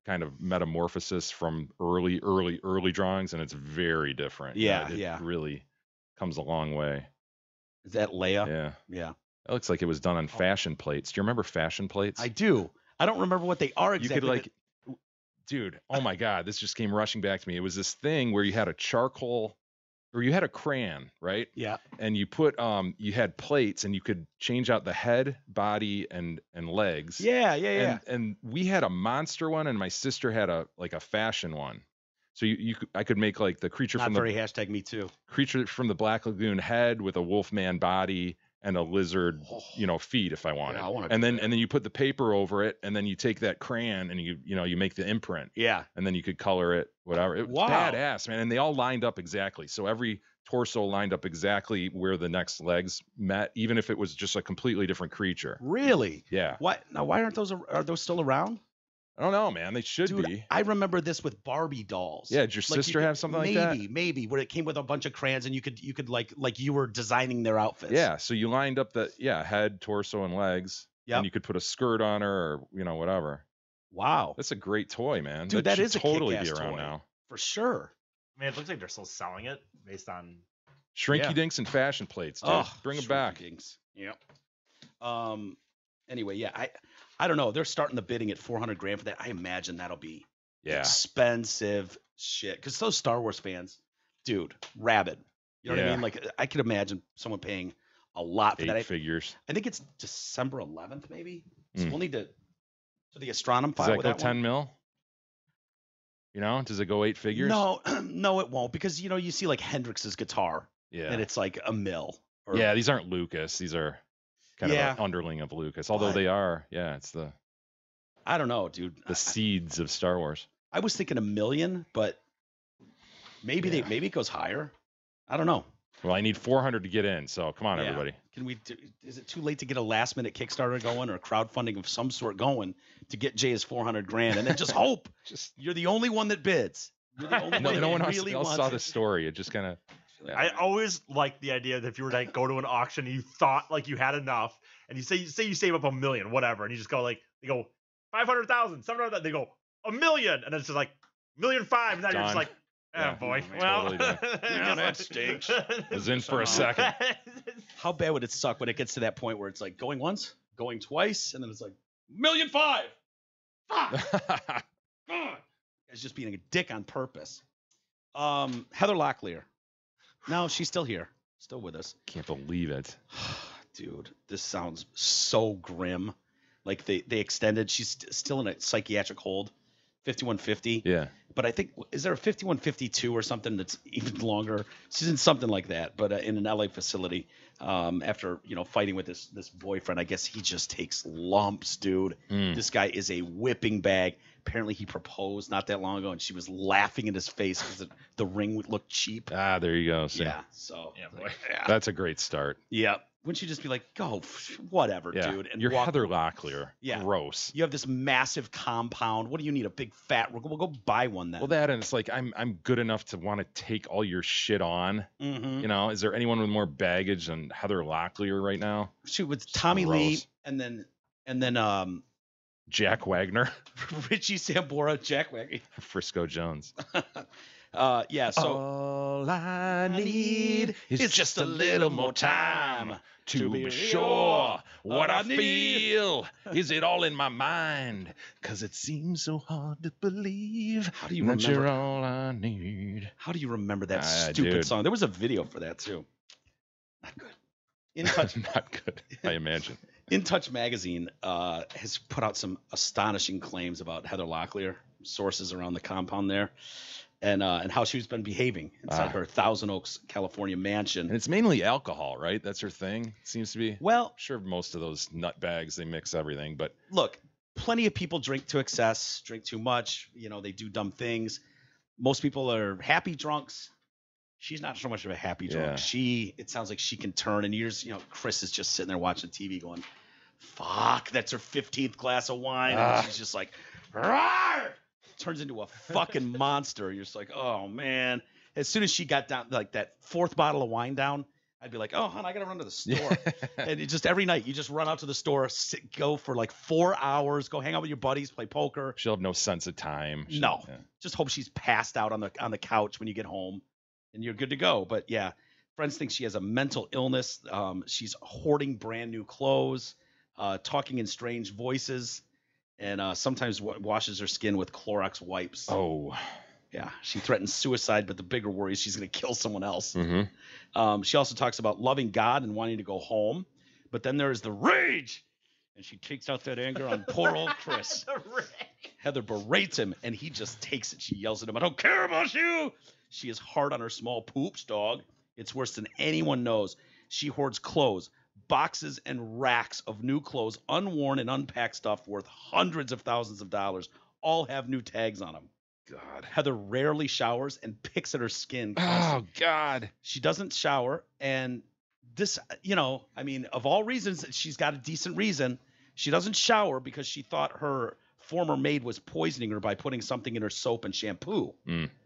kind of metamorphosis from early drawings, and it's very different. Yeah, it really comes a long way. Is that Leia? Yeah, yeah. It looks like it was done on fashion plates. Do you remember fashion plates? I do. I don't remember what they are exactly. You could dude, oh my God, this just came rushing back to me. It was this thing where you had a charcoal. Or you had a crayon, right? Yeah. And you put you had plates, and you could change out the head, body, and legs. Yeah. And we had a monster one, and my sister had a fashion one. So I could make like the creature from the hashtag me too. Creature from the Black Lagoon head with a wolfman body and a lizard, feet if I wanted. Yeah, and then you put the paper over it, and then you take that crayon and you make the imprint. Yeah. And then you could color it, whatever. It was badass, man. And they all lined up exactly. So every torso lined up exactly where the next legs met, even if it was just a completely different creature. Really? Yeah. Why aren't those still around? I don't know, man. They should be. I remember this with Barbie dolls. Yeah, did your sister have something like that? Maybe, where it came with a bunch of crayons and you could like you were designing their outfits. Yeah, so you lined up the head, torso, and legs. Yeah. And you could put a skirt on her or whatever. Wow. That's a great toy, man. Dude, that is a totally kick-ass be around toy. now. For sure. Man, it looks like they're still selling it based on Shrinky dinks and fashion plates, dude. Bring them back. Dinks. Yep. Anyway, yeah, I don't know. They're starting the bidding at $400,000 for that. I imagine that'll be expensive shit. Because those Star Wars fans, dude, rabid. You know what I mean? Like, I could imagine someone paying a lot for that. 8 figures. I think it's December 11th, maybe. So we'll need to the Astronom file. Does that go 10 mil? Does it go 8 figures? No, no, it won't. Because, you see like Hendrix's guitar. Yeah. And it's like a mil. Yeah, these aren't Lucas. These are kind of an underling of Lucas. Although they are, it's the... I don't know, dude. The seeds of Star Wars. I was thinking $1 million, but maybe maybe it goes higher. I don't know. Well, I need 400 to get in, so come on, everybody. Is it too late to get a last minute Kickstarter going or crowdfunding of some sort going to get Jay's $400,000 and then just hope you're the only one that bids. You're the only one no one really else saw the story. It just kind of Yeah. I always liked the idea that if you were to like, go to an auction and you thought like you had enough, and you say you save up $1 million, whatever, and you just go like they go 500,000, 700,000, they go $1 million, and it's just like $1.5 million, and now you're just Done. like, Yeah, boy, totally done. Yeah, that stinks. Was in for a second. How bad would it suck when it gets to that point where it's like going once, going twice, and then it's like $1.5 million. Fuck. It's just being a dick on purpose. Heather Locklear. No, she's still here, still with us. Can't believe it. Dude, this sounds so grim. Like they extended. She's still in a psychiatric hold. 5150. Yeah. But I think, is there a 5152 or something that's even longer? She's in something like that, but in an LA facility. After fighting with this boyfriend, I guess he just takes lumps, dude. This guy is a whipping bag. Apparently, he proposed not that long ago, and she was laughing in his face because the ring would look cheap. Ah, there you go. See, Yeah. So boy. yeah. that's a great start. Yeah. Wouldn't you just be like, go, whatever, Yeah. dude? And You're walk- Heather Locklear. Yeah. Gross. You have this massive compound. What do you need? A big fat? We'll go buy one then. Well, that and it's like I'm good enough to want to take all your shit on. Mm-hmm. Is there anyone with more baggage than Heather Locklear right now? Shoot, with Tommy Lee Gross. and then Jack Wagner, Richie Sambora, Jack Wagner. Frisco Jones. Yeah. So All I need is just a little more time to be sure what I feel. Is it all in my mind? 'Cause it seems so hard to believe How do you that you're remember? all I need. How do you remember that Ah, stupid dude. song? There was a video for that too. Not good. In Touch, Not good, I imagine. In Touch magazine has put out some astonishing claims about Heather Locklear, sources around the compound there, and how she's been behaving inside her Thousand Oaks, California mansion. And it's mainly alcohol, right? That's her thing. Seems to be. Well, I'm sure most of those nut bags, they mix everything, but look, plenty of people drink to excess, drink too much. They do dumb things. Most people are happy drunks. She's not so much of a happy drunk. Yeah. It sounds like she can turn, and Chris is just sitting there watching TV going, fuck, that's her 15th glass of wine. And she's just like, "Rawr!" Turns into a fucking monster. You're just like, oh, man. As soon as she got down, like that fourth bottle of wine down, I'd be like, oh, hon, I got to run to the store. And it just every night, you just run out to the store, go for like 4 hours, go hang out with your buddies, play poker. she'll have no sense of time. No. Yeah. Just hope she's passed out on the couch when you get home and you're good to go. But yeah, friends think she has a mental illness. She's hoarding brand new clothes, talking in strange voices, and sometimes washes her skin with Clorox wipes. Oh. Yeah, she threatens suicide, but the bigger worry is she's going to kill someone else. Mm-hmm. She also talks about loving God and wanting to go home, but then there is the rage, and she takes out that anger on poor old Chris. Heather berates him, and he just takes it. She yells at him, I don't care about you. She is hard on her small poops, dog. It's worse than anyone knows. She hoards clothes, boxes and racks of new clothes, unworn and unpacked stuff worth hundreds of thousands of dollars. All have new tags on them. God. Heather rarely showers and picks at her skin constantly. Oh, God. She doesn't shower, and this, of all reasons, she's got a decent reason. She doesn't shower because she thought her former maid was poisoning her by putting something in her soap and shampoo.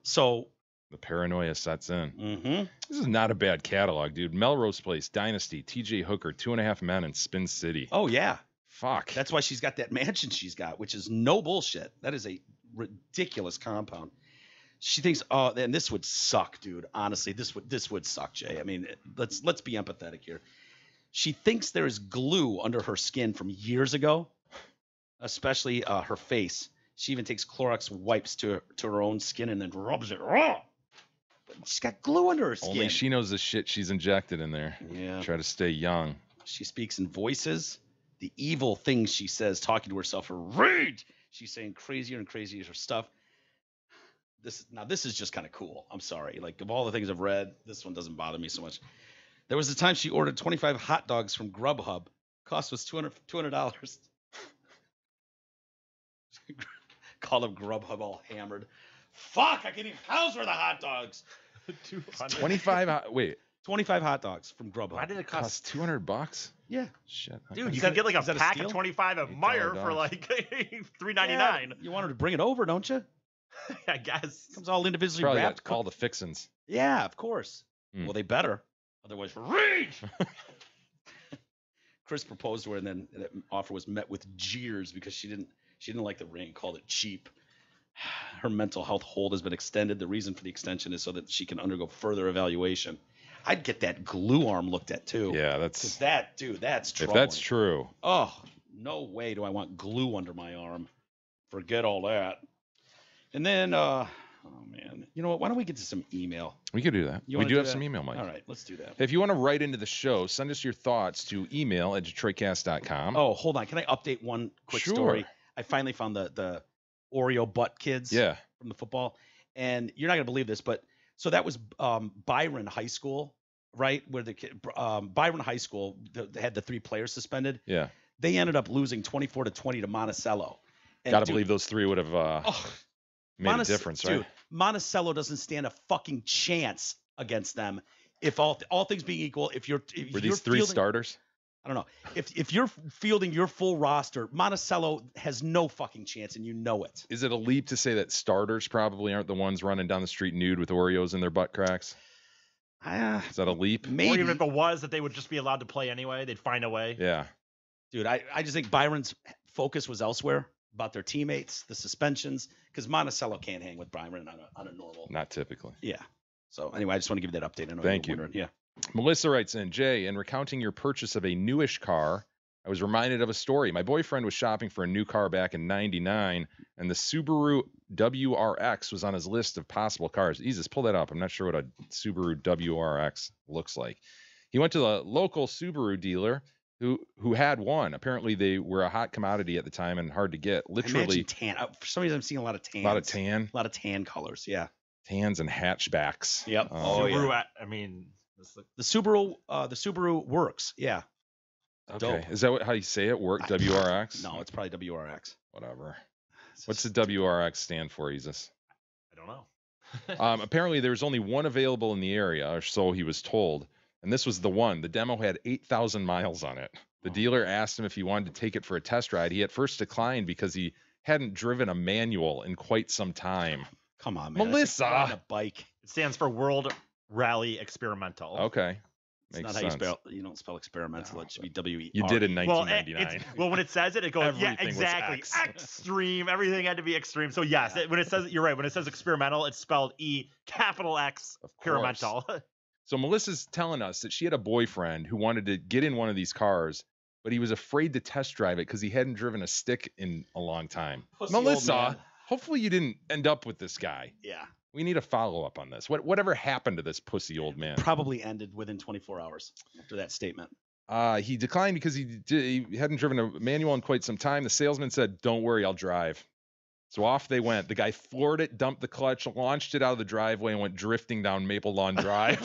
So The paranoia sets in. mm-hmm. This is not a bad catalog, dude. Melrose Place, Dynasty, TJ Hooker, 2.5 Men, and Spin City. Oh, yeah. Fuck. That's why she's got that mansion she's got, which is no bullshit. That is a ridiculous compound. She thinks, oh, and this would suck, dude. Honestly, this would suck, Jay. I mean, let's be empathetic here. She thinks there is glue under her skin from years ago, especially her face. She even takes Clorox wipes to her own skin and then rubs it raw. But she's got glue under her skin. Only she knows the shit she's injected in there. Yeah. Try to stay young. She speaks in voices. The evil things she says, talking to herself, are rage. She's saying crazier and crazier stuff. This is just kind of cool. I'm sorry. Like, of all the things I've read, this one doesn't bother me so much. There was a time she ordered 25 hot dogs from Grubhub. Cost was $200. Call them Grubhub all hammered. Fuck, I can't even house for the hot dogs. 25 hot dogs from Grubhub. Why did it Cost cost? $200? Yeah. Shit. Dude, Okay. you can get like is a that a pack steal? of 25 at $8 Meijer for dogs. like $3.99. Yeah, you want her to bring it over, don't you? I guess. Comes all individually Probably wrapped. got all the fixins. Yeah, of course. Well, they better. Otherwise, read! Chris proposed to her, and then that offer was met with jeers because she didn't like the ring, called it cheap. Her mental health hold has been extended. The reason for the extension is so that she can undergo further evaluation. I'd get that glue arm looked at too. Yeah, that's that's troubling. if that's true. Oh, no way do I want glue under my arm. Forget all that. And then, oh man, you know what? Why don't we get to some email? We could do that. We do have some email, Mike. All right, let's do that. If you want to write into the show, send us your thoughts to email@DetroitCast.com. Oh, hold on. Can I update one quick story? I finally found the Oreo butt kids from the football. And you're not going to believe this, but so that was Byron High School, right? Where the kid, Byron High School they had the 3 players suspended. Yeah. They ended up losing 24-20 to Monticello. Got to believe those 3 would have made a difference, right? Dude, Monticello doesn't stand a fucking chance against them. If all things being equal, were these 3 starters? I don't know. If you're fielding your full roster, Monticello has no fucking chance, and you know it. Is it a leap to say that starters probably aren't the ones running down the street nude with Oreos in their butt cracks? Is that a leap? Maybe. Or even if it was, that they would just be allowed to play anyway. They'd find a way. Yeah. Dude, I just think Byron's focus was elsewhere about their teammates, the suspensions, because Monticello can't hang with Byron on a normal. Not typically. Yeah. So anyway, I just want to give you that update. I know Thank you. wondering. Yeah. Melissa writes in, Jay, in recounting your purchase of a newish car, I was reminded of a story. My boyfriend was shopping for a new car back in '99, and the Subaru WRX was on his list of possible cars. Jesus, pull that up. I'm not sure what a Subaru WRX looks like. He went to the local Subaru dealer who had one. Apparently, they were a hot commodity at the time and hard to get. Literally, tan. For some reason, I'm seeing a lot of tan. A lot of tan. A lot of tan colors. Yeah. Tans and hatchbacks. Yep. Subaru, yeah. I mean, the Subaru works. Yeah. Okay. Dope. Is that how you say it? Work? WRX? No, it's probably WRX. Whatever. What's the WRX stand for, Jesus? I don't know. Apparently, there was only one available in the area, or so he was told. And this was the one. The demo had 8,000 miles on it. The dealer asked him if he wanted to take it for a test ride. He at first declined because he hadn't driven a manual in quite some time. Come on, man. Melissa! On a bike. It stands for World Rally Experimental. Okay. It's Makes not sense. how you don't spell experimental. No, it should be W-E-R. You did in Well, 1999. well, when it says it, it goes, yeah, Everything was exactly. X. Extreme. Everything had to be extreme. So, yes, when it says, you're right. When it says experimental, it's spelled E-X, experimental. So Melissa's telling us that she had a boyfriend who wanted to get in one of these cars, but he was afraid to test drive it because he hadn't driven a stick in a long time. Pussy old Melissa, man. hopefully you didn't end up with this guy. Yeah. We need a follow-up on this. Whatever happened to this pussy old man? Probably ended within 24 hours after that statement. He declined because he hadn't driven a manual in quite some time. The salesman said, "Don't worry, I'll drive." So off they went. The guy floored it, dumped the clutch, launched it out of the driveway, and went drifting down Maple Lawn Drive.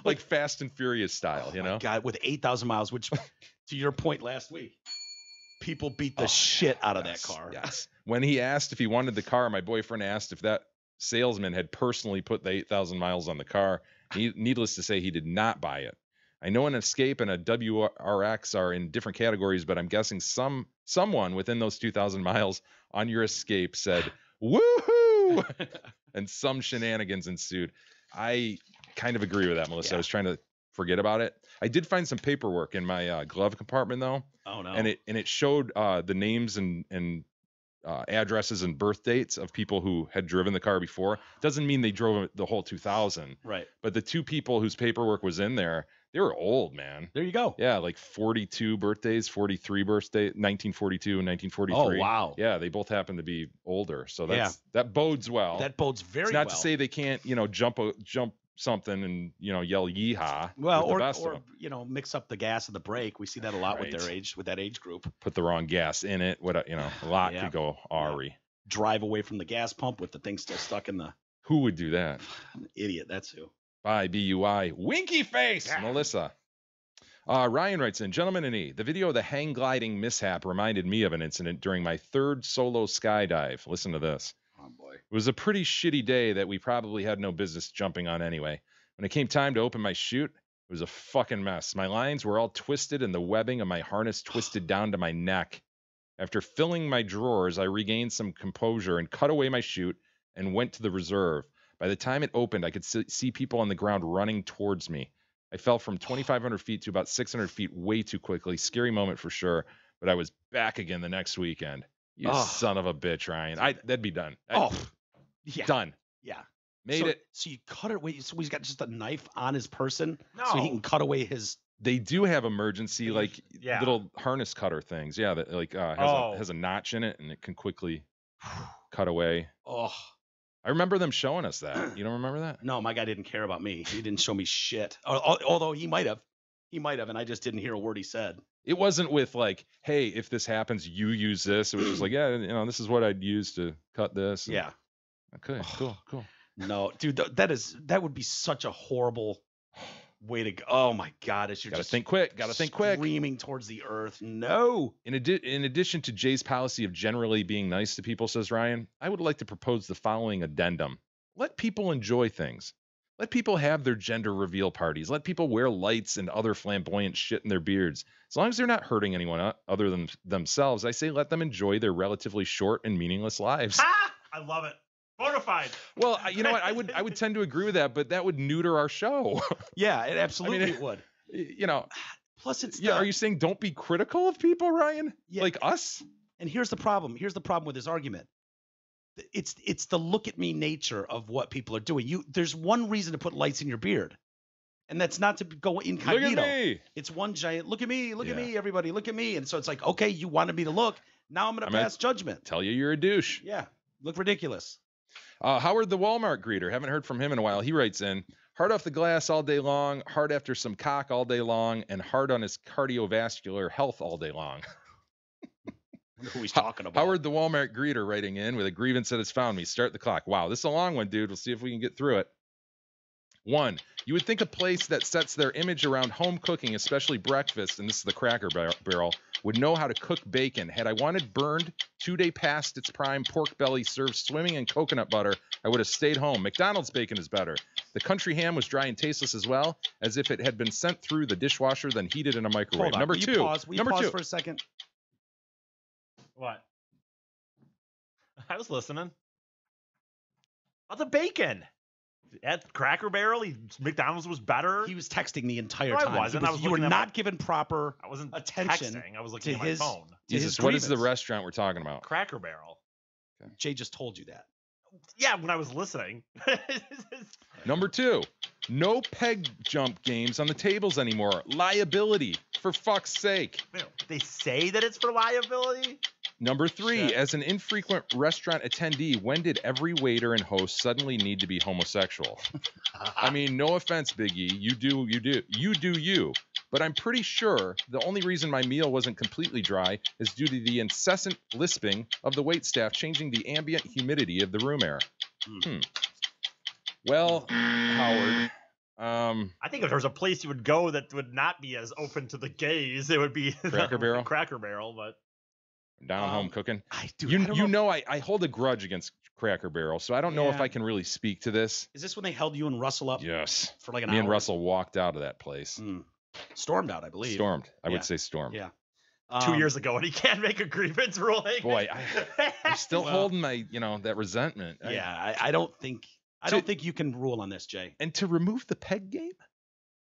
Like Fast and Furious style, you know? God, with 8,000 miles, which, to your point last week, people beat the shit out of that car. Yes. When he asked if he wanted the car, my boyfriend asked if that salesman had personally put the 8,000 miles on the car. Needless to say, he did not buy it. I know an Escape and a WRX are in different categories, but I'm guessing someone within those 2,000 miles on your Escape said, "Woohoo!" and some shenanigans ensued. I kind of agree with that, Melissa. I was trying to forget about it. I did find some paperwork in my glove compartment, though. Oh, no. And it showed the names and addresses and birth dates of people who had driven the car before. Doesn't mean they drove the whole 2,000. Right. But the 2 people whose paperwork was in there, they were old, man. There you go. Yeah, like 42 birthdays, 43 birthdays, 1942 and 1943. Oh, wow. Yeah, they both happen to be older. So that bodes well. That bodes very it's well. not to say they can't, jump something and, yell yeehaw. Well, with the best of or them. mix up the gas and the brake. We see that a lot with Right. their age, with that age group. Put the wrong gas in it. A lot Yeah. could go awry. Drive away from the gas pump with the thing still stuck in the. Who would do that? An idiot. That's who. Bye, BUI. Winky face, Yeah. Melissa. Ryan writes in, Gentlemen and E, the video of the hang gliding mishap reminded me of an incident during my 3rd solo skydive. Listen to this. Oh, boy. It was a pretty shitty day that we probably had no business jumping on anyway. When it came time to open my chute, it was a fucking mess. My lines were all twisted and the webbing of my harness twisted down to my neck. After filling my drawers, I regained some composure and cut away my chute and went to the reserve. By the time it opened, I could see people on the ground running towards me. I fell from 2,500 feet to about 600 feet way too quickly. Scary moment for sure, but I was back again the next weekend. You son of a bitch, Ryan. That'd be done. Yeah. Done. Yeah. Made it. So you cut it away. So he's got just a knife on his person, No. so he can cut away his. They do have emergency Yeah. little harness cutter things. Yeah, that has a notch in it and it can quickly cut away. Oh. I remember them showing us that. You don't remember that? No, my guy didn't care about me. He didn't show me shit. Although he might have. He might have, and I just didn't hear a word he said. It wasn't with like, hey, if this happens, you use this. It was just like, yeah, this is what I'd use to cut this. Yeah. Okay, cool. No, dude, that would be such a horrible way to go. Oh my God, it's Gotta think quick. Screaming towards the earth. No. In addition to Jay's policy of generally being nice to people, says Ryan, I would like to propose the following addendum. Let people enjoy things. Let people have their gender reveal parties. Let people wear lights and other flamboyant shit in their beards. As long as they're not hurting anyone other than themselves, I say let them enjoy their relatively short and meaningless lives. I love it. Bonafide. Well, you know what? I would tend to agree with that, but that would neuter our show. Yeah, it absolutely would. Plus, it's are you saying don't be critical of people, Ryan? Yeah. Like us? And here's the problem. Here's the problem with this argument. It's the look at me nature of what people are doing. There's one reason to put lights in your beard, and that's not to go incognito. Look at me. It's one giant look at me, everybody, look at me. And so it's like, okay, you wanted me to look. Now I'm gonna pass judgment. Tell you you're a douche. Yeah, look ridiculous. Howard the Walmart greeter. Haven't heard from him in a while. He writes in, hard off the glass all day long, hard after some cock all day long, and hard on his cardiovascular health all day long. Who he's talking about. Howard the Walmart greeter writing in with a grievance that has found me. Start the clock. Wow, this is a long one, dude. We'll see if we can get through it. 1. You would think a place that sets their image around home cooking, especially breakfast, and this is the Cracker Barrel, would know how to cook bacon. Had I wanted burned, 2-day past its prime pork belly served swimming in coconut butter, I would have stayed home. McDonald's bacon is better. The country ham was dry and tasteless as well, as if it had been sent through the dishwasher, then heated in a microwave. Hold on. Number 2. Will you pause for a second? What? I was listening. About the bacon. At Cracker Barrel, McDonald's was better. He was texting the entire No, I time. wasn't. I was You were looking at not given proper I wasn't attention texting. I was to looking at my his phone. Jesus, what is the restaurant we're talking about? Cracker Barrel. Jay just told you that. Yeah, when I was listening. Number 2, no peg jump games on the tables anymore. Liability, for fuck's sake. They say that it's for liability? Number 3, Shit. as an infrequent restaurant attendee, when did every waiter and host suddenly need to be homosexual? I mean, no offense, Biggie. You do you. But I'm pretty sure the only reason my meal wasn't completely dry is due to the incessant lisping of the waitstaff changing the ambient humidity of the room air. Well, Howard, I think if there was a place you would go that would not be as open to the gays, it would be Cracker Barrel? Cracker Barrel, but down home cooking. I do. I hold a grudge against Cracker Barrel, so I don't know if Yeah. I can really speak to this. Is this when they held you and Russell up? Yes. For like an Me hour? and Russell walked out of that place. Stormed out, I believe. Stormed. I Yeah. would say stormed. Yeah. 2 years ago, and he can't make a grievance ruling. Boy, I'm still Well- holding my, that resentment. Yeah, I don't think you can rule on this, Jay. And to remove the peg game?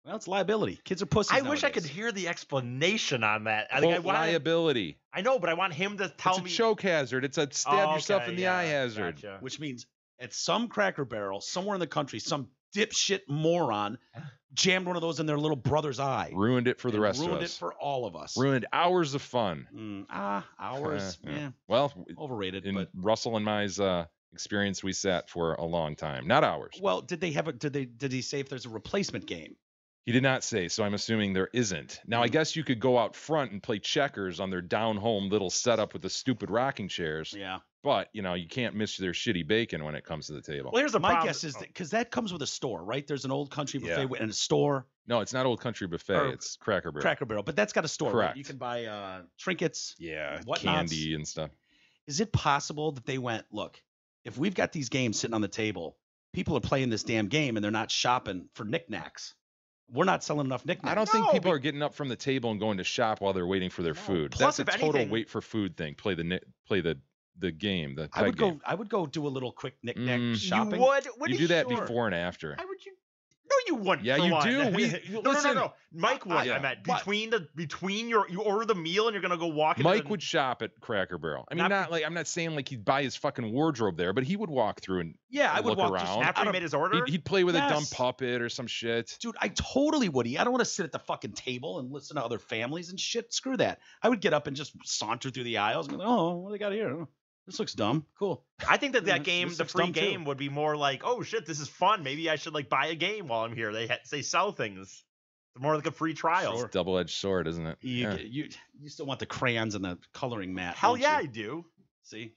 Well, it's liability. Kids are pussies. I wish I could nowadays. hear the explanation on that. I think I Quote, want. liability. I know, but I want him to tell It's a me. choke hazard. It's a stab Oh, yourself okay, in the yeah, eye hazard. gotcha. Which means at some Cracker Barrel somewhere in the country, some dipshit moron jammed one of those in their little brother's eye. Ruined it for the and rest of ruined us. it for all of us. Ruined hours of fun. Hours. Yeah. Yeah. Well, Overrated. in But Russell and my experience, we sat for a long time. Not hours. well, did he say if there's a replacement game? He did not say, so I'm assuming there isn't. Now, I guess you could go out front and play checkers on their down-home little setup with the stupid rocking chairs. Yeah. But, you can't miss their shitty bacon when it comes to the table. Well, here's the My problem. guess is because that comes with a store, right? There's an old country buffet Yeah. and a store. No, it's not Old Country Buffet. Or It's Cracker Barrel. Cracker Barrel, but that's got a store. Right? Correct. You can buy trinkets. Yeah, Whatnots. candy and stuff. Is it possible that they went, look, if we've got these games sitting on the table, people are playing this damn game and they're not shopping for knickknacks. We're not selling enough knickknacks. I don't think people are getting up from the table and going to shop while they're waiting for their food. Plus, That's a if total anything- wait for food thing. Play the the game, the I would peg go. game. I would go do a little quick knick-knack shopping. You would? What You are do that sure? before and after. Why would you? No, you wouldn't. Yeah, for you one. do. Listen, no. Mike would. yeah. I meant What? between you order the meal and you're gonna go walk. into Mike the- would shop at Cracker Barrel. I mean, Not- not like I'm not saying like he'd buy his fucking wardrobe there, but he would walk through and Yeah, I would look walk around. Just, after he made his order. he'd play with a dumb Yes. puppet or some shit. Dude, I totally would. I don't want to sit at the fucking table and listen to other families and shit. Screw that. I would get up and just saunter through the aisles and go, oh, what do they got here? Oh, this looks dumb. Cool. I think that Yeah, game, this the looks free dumb, too. game, would be more like, oh shit, this is fun. Maybe I should like buy a game while I'm here. They sell things. It's more like a free trial. It's a double-edged sword, isn't it? Yeah. You still want the crayons and the coloring mat. Hell don't yeah, you? I do. See?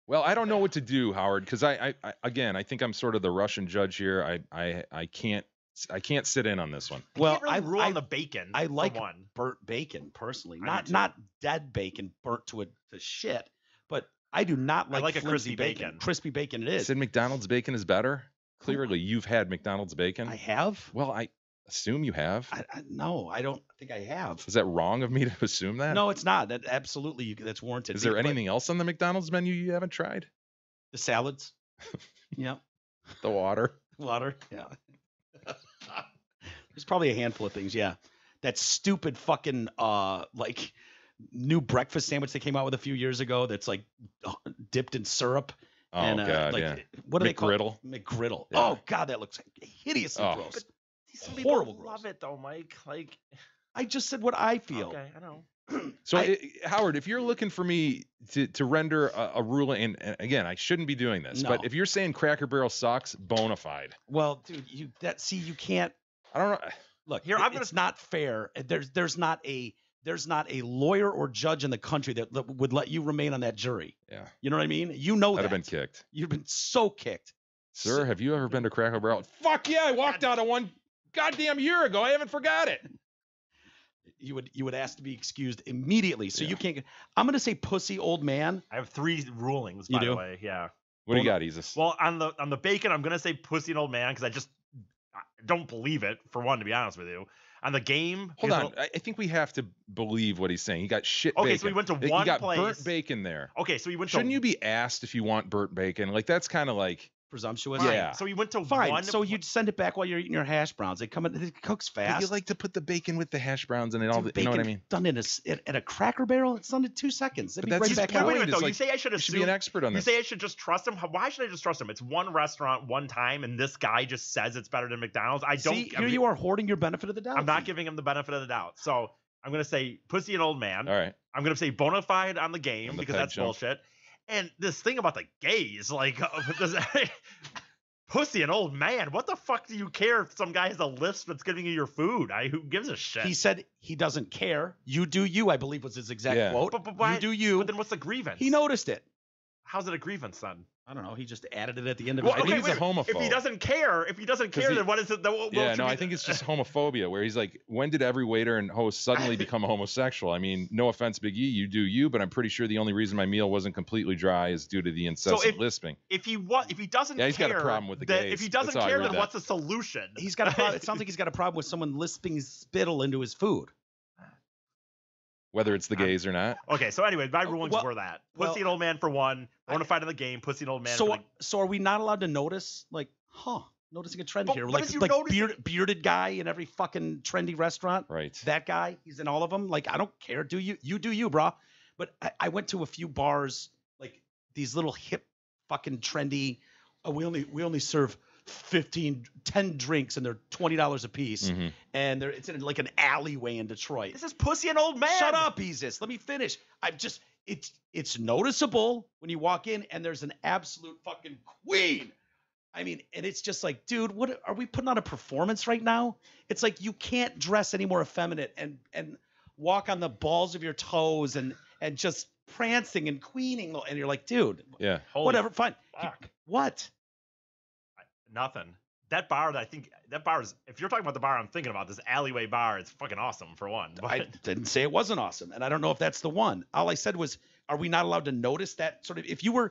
Well, I don't know what to do, Howard, because I again, I think I'm sort of the Russian judge here. I can't sit in on this one. Well, Well, I rule I- on the bacon. I for like one. burnt bacon personally. I Not do too. not dead bacon burnt to shit, but I do not like like a flimsy crispy bacon. Crispy bacon it is. Said McDonald's bacon is better. Clearly, you've had McDonald's bacon. I have? Well, I assume you have. No, I don't think I have. Is that wrong of me to assume that? No, it's not. That absolutely that's warranted. Is there But anything else on the McDonald's menu you haven't tried? The salads. Yep. The water. Water. Yeah. There's probably a handful of things. Yeah. That stupid fucking like new breakfast sandwich they came out with a few years ago. That's like dipped in syrup. Oh and God, like, yeah. What do they call it? McGriddle. McGriddle. Yeah. Oh God, that looks hideously Oh. gross. Some people Horrible gross. love it though, Mike. Like, I just said what I feel. okay, I know. So, I- Howard, if you're looking for me to render a ruling, and again, I shouldn't be doing this, No. but if you're saying Cracker Barrel sucks, bona fide. Well, dude, you can't I don't know. look. Here, I'm gonna- it's not fair. There's not a lawyer or judge in the country that would let you remain on that jury. Yeah, You know what I mean? You know I'd that. have been kicked. You've been so kicked. Sir, have you ever been to Cracker Barrel? Fuck yeah, I walked out of one goddamn year ago. I haven't forgot it. You would ask to be excused immediately. So Yeah. you can't. I'm gonna say pussy old man. I have 3 rulings, You by do? the way. Yeah. What do you got, Isis? Well, on the bacon, I'm gonna say pussy and old man because I don't believe it. For one, to be honest with you, on the game. Hold because on. I think we have to believe what he's saying. He got shit Okay, bacon. so we went to You one got place. burnt bacon there. Okay, so we went Shouldn't to you be asked if you want burnt bacon? Like, that's kind of like, Presumptuous. Fine. Yeah. So we went to Fine. one. So you'd send it back while you're eating your hash browns. They come in. It cooks but fast. you like to put the bacon with the hash browns and all. Dude, You know what I bacon mean? Done in at a Cracker Barrel. It's done in 2 seconds. They'd But be that's right his back point. out. Wait a minute, It's though. like- You say I should You should be assume. an expert on You this. say I should just trust him? Why should I just trust him? It's one restaurant, one time, and this guy just says it's better than McDonald's. I don't. See, here you are hoarding your benefit of the doubt. I'm not giving him the benefit of the doubt. So I'm gonna say pussy and old man. All right. I'm gonna say bona fide on the game On the because peg that's jump. bullshit. And this thing about the gays, like, pussy and old man. What the fuck do you care if some guy has a list that's giving you your food? Who gives a shit? He said he doesn't care. You do you, I believe was his exact Yeah. quote. But why- You do you. But then what's the grievance? He noticed it. How's it a grievance then? I don't know. He just added it at the end of Well, his think okay, he's a wait, If he homophobe. doesn't care, he- then what is it? Yeah, no, I think it's just homophobia, where he's like, when did every waiter and host suddenly become a homosexual? I mean, no offense, Big E, you do you, but I'm pretty sure the only reason my meal wasn't completely dry is due to the incessant lisping. if he doesn't Yeah, he's got care, a problem with the then, gays. if he doesn't That's how I care, read then that. what's the solution? He's got a problem. It sounds like he's got a problem with someone lisping spittle into his food. Whether it's the gays or not. Okay, so anyway, my rulings well- were that well, pussy and old man for one, bona fide in the game, pussy and old man. So for the, so are we not allowed to notice noticing a trend But here? what Like is you like noticing? bearded guy in every fucking trendy restaurant. Right. That guy, he's in all of them. Like, I don't care. Do you? You do you, brah. But I went to a few bars, like these little hip fucking trendy. We only serve 10 drinks and they're $20 a piece. Mhm. And it's in like an alleyway in Detroit. this is pussy and old man. Shut up, Isis. Let me finish. It's noticeable when you walk in and there's an absolute fucking queen. I mean, and it's just like, dude, what are we putting on a performance right now? It's like you can't dress any more effeminate and walk on the balls of your toes and just prancing and queening, and you're like, dude, Yeah. Holy whatever, fine. fuck. What? Nothing. That bar is. If you're talking about the bar I'm thinking about, this alleyway bar, it's fucking awesome for one. I But didn't say it wasn't awesome, and I don't know if that's the one. All I said was, are we not allowed to notice that sort of? If you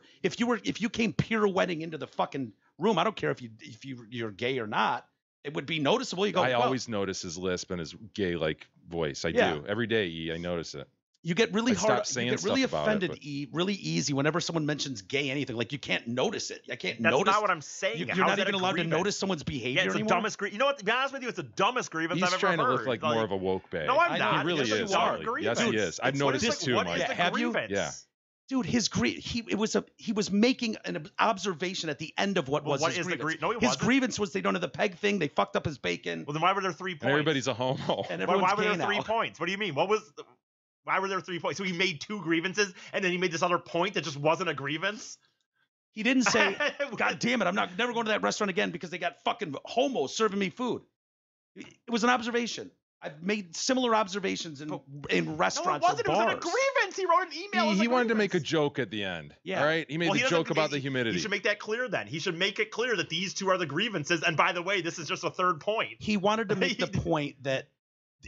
came pirouetting into the fucking room, I don't care if you're gay or not, it would be noticeable. You go, I well, always notice his lisp and his gay like voice. I Yeah. do. Every day, E, I notice it. You get really I stopped hard. saying You get really stuff about it, offended but- really easy whenever someone mentions gay anything. Like you can't notice it. I can't That's notice. not what I'm saying. You're How not is that even a allowed to grievance? notice someone's behavior Yeah, it's anymore. the dumbest grievance. You know what? To be honest with you, it's the dumbest grievance He's I've ever trying to heard. look like more of a woke bae. No, I'm I know, not. He really Yes, is. you are. Sorry. Yes, he is. I've It's what noticed is it the- too, What Mike. is the Have you? grievance? Yeah. Dude, he was making an observation at the end of what Well, was what his is the grievance. No, he His wasn't. grievance was they don't have the peg thing. They fucked up his bacon. Well, then why were there 3 points? And everybody's a homo. And Why everyone's were there gay 3 now. points? What do you mean? Why were there 3 points? So he made 2 grievances, and then he made this other point that just wasn't a grievance? He didn't say, God damn it, I'm never going to that restaurant again because they got fucking homos serving me food. It was an observation. I've made similar observations in No, restaurants it wasn't. or It bars. was in a grievance. He wrote an email. He wanted to make a grievance. joke at the end. Yeah. All right. He made Well, the doesn't- joke about the humidity. He should make that clear then. He should make it clear that these 2 are the grievances. And by the way, this is just a 3rd point. He wanted to make the point that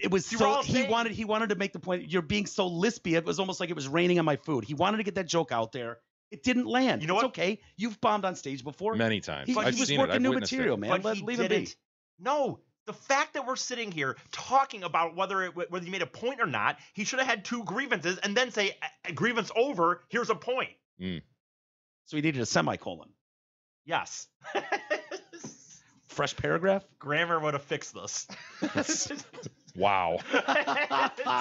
it was You were all he saying- wanted to make the point you're being so lispy. It was almost like it was raining on my food. He wanted to get that joke out there. It didn't land. You know it's what? okay. You've bombed on stage before. Many times. He I've was seen working it. I've new witnessed material, it. man. But he Leave him be. didn't. No, the fact that we're sitting here talking about whether he made a point or not, he should have had 2 grievances and then say, grievance over, here's a point. So he needed a semicolon. Yes. Fresh paragraph. Grammar would have fixed this. Wow.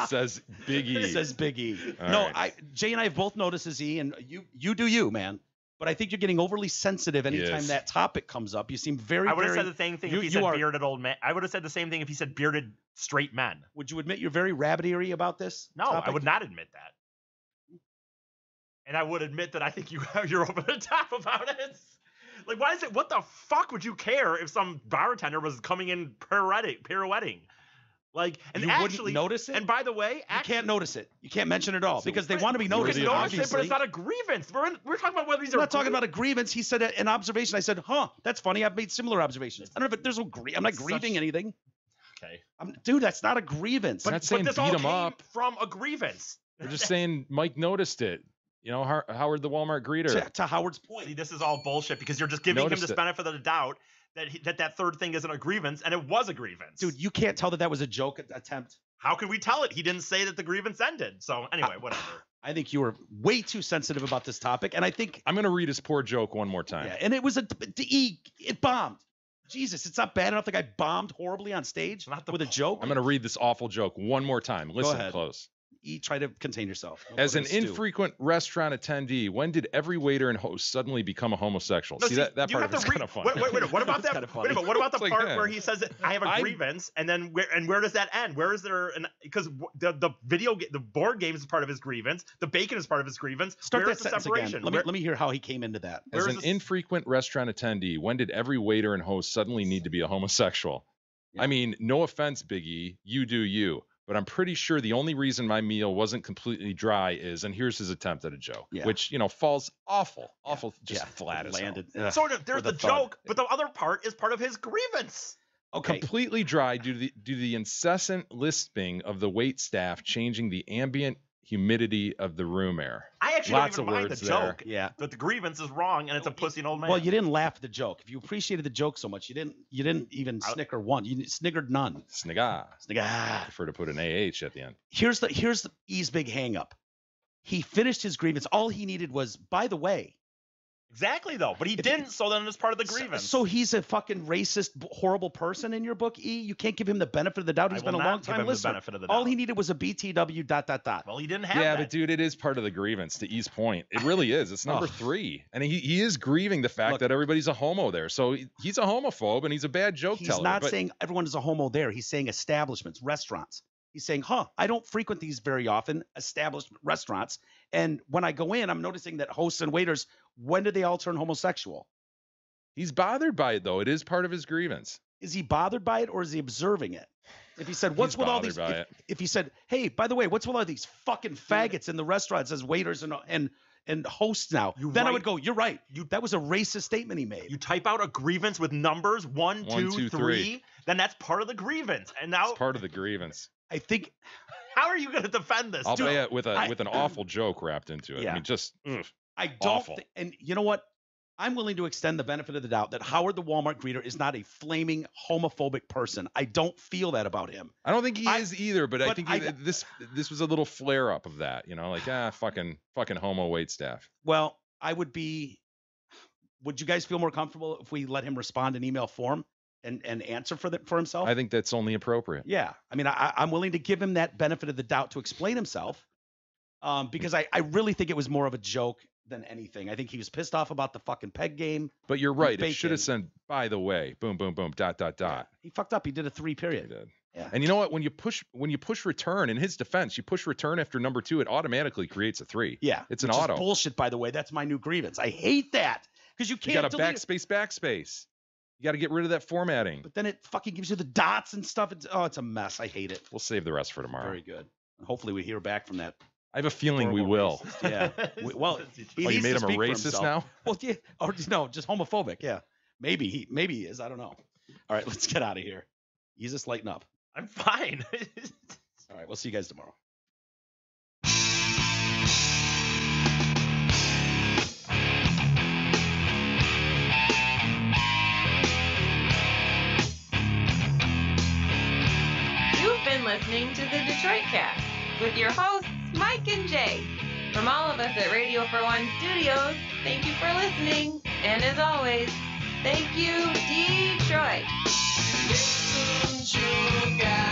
Says Big E. Says Big E. All No, right. Jay and I have both noticed as E, and you do you, man. But I think you're getting overly sensitive anytime Yes. that topic comes up. You seem very, I would have very. said the same thing you- if he you said are- bearded old men. I would have said the same thing if he said bearded straight men. Would you admit you're very rabbit-eary about this? No, topic? I would not admit that. And I would admit that I think you're over the top about it. Like, why is it? What the fuck would you care if some bartender was coming in pirouetting? Like, and You actually wouldn't notice it? And by the way, You actually, can't notice it. You can't mention it all because they but want to be you noticed. can notice Obviously, it, but it's not a grievance. We're talking about whether these I'm are. not talking about a grievance. He said an observation. I said, "Huh, that's funny. I've made similar observations." I don't know if there's no I'm not grieving anything. Okay, Dude, that's not a grievance. We're not saying this beat all him came up. from a grievance. We're just saying Mike noticed it. You know, Howard the Walmart greeter. to Howard's See, point. this is all bullshit because you're just giving him Noticed this it. benefit of the doubt that 3rd thing isn't a grievance, and it was a grievance. Dude, you can't tell that was a joke attempt. How can we tell it? He didn't say that the grievance ended. So anyway, whatever. I think you were way too sensitive about this topic, and I think, I'm going to read his poor joke one more time. yeah, and it was it bombed. Jesus, it's not bad enough the guy bombed horribly on stage Not the with a joke. I'm going to read this awful joke one more time. Listen ahead. close. Try to contain yourself. Don't As go an to the stew. infrequent restaurant attendee, when did every waiter and host suddenly become a homosexual? No, see, that you part have of it's to kind of funny. Wait, what about That's that? kinda Wait a funny. minute, what about the It's like, part yeah. where he says that I have a grievance, and then where does that end? Where is there because the board game is part of his grievance, the bacon is part of his grievance. Start Where's that the sentence separation? again. Let me hear how he came into that. As where's an this- infrequent restaurant attendee, when did every waiter and host suddenly need to be a homosexual? Yeah. I mean, no offense, Big E, you do you. But I'm pretty sure the only reason my meal wasn't completely dry is, and here's his attempt at a joke, Yeah. which, falls awful, just flat as hell. landed. Ugh. Sort of. There's With a the thud. joke, but the other part is part of his grievance. Okay. Completely dry due to the incessant lisping of the wait staff changing the ambient humidity of the room air. I actually Lots don't even of mind words the there. joke, Yeah. but the grievance is wrong, and it's a pussy and old man. Well, you didn't laugh at the joke. If you appreciated the joke so much, you didn't even snicker one. You sniggered none. Snigga. Snigger. Prefer to put an AH at the end. Here's the E's big hang up. He finished his grievance. All he needed was, by the way. Exactly though, but he didn't. So then it's part of the grievance. So he's a fucking racist, horrible person in your book, E. You can't give him the benefit of the doubt. He's I been will a not long give time him the listener. benefit of the All doubt. he needed was a BTW ... Well, he didn't have Yeah, that. but dude, it is part of the grievance. To E's point, it really is. It's number 3, and he is grieving the fact Look, that everybody's a homo there. So he's a homophobe and he's a bad joke He's teller. not but saying everyone is a homo there. He's saying establishments, restaurants. He's saying, I don't frequent these very often, established restaurants. And when I go in, I'm noticing that hosts and waiters, when did they all turn homosexual? he's bothered by it though. It is part of his grievance. Is he bothered by it or is he observing it? If he said, what's He's with all bothered these, by if he said, hey, by the way, what's with all these fucking faggots in the restaurants as waiters and hosts now? Then I would go, you're right. That was a racist statement he made. You type out a grievance with numbers 1, 2, 3, then that's part of the grievance. And now, It's part of the grievance. I think how are you going to defend this? I'll dude? bet with an awful joke wrapped into it. Yeah. I mean, just ugh. I don't Awful. and you know what? I'm willing to extend the benefit of the doubt that Howard the Walmart greeter is not a flaming homophobic person. I don't feel that about him. I don't think he is either, but I think I- this was a little flare up of that, like fucking homo waitstaff. Well, would you guys feel more comfortable if we let him respond in email form and answer for himself? I think that's only appropriate. Yeah. I mean, I'm willing to give him that benefit of the doubt to explain himself because I really think it was more of a joke than anything. I think he was pissed off about the fucking peg game. But you're right. It bacon. should have said, by the way, boom, boom, boom, ... He fucked up. He did a 3 period. He did. Yeah. And you know what? When you push return, in his defense, you push return after number 2, it automatically creates a 3. Yeah. It's an which auto. Is bullshit, by the way. That's my new grievance. I hate that because you can't You got to delete backspace. You got to get rid of that formatting. But then it fucking gives you the dots and stuff. It's a mess. I hate it. We'll save the rest for tomorrow. Very good. And hopefully we hear back from that. I have a feeling we will. Yeah. Well, you made him a racist now? Well, yeah. Or no, just homophobic. Yeah. Maybe he is. I don't know. All right, let's get out of here. You just lighten up. I'm fine. All right, we'll see you guys tomorrow. You've been listening to the Detroit Cast with your hosts, Mike and Jay. From all of us at Radio for One Studios, thank you for listening. And as always, thank you, Detroit. Listen, you guys.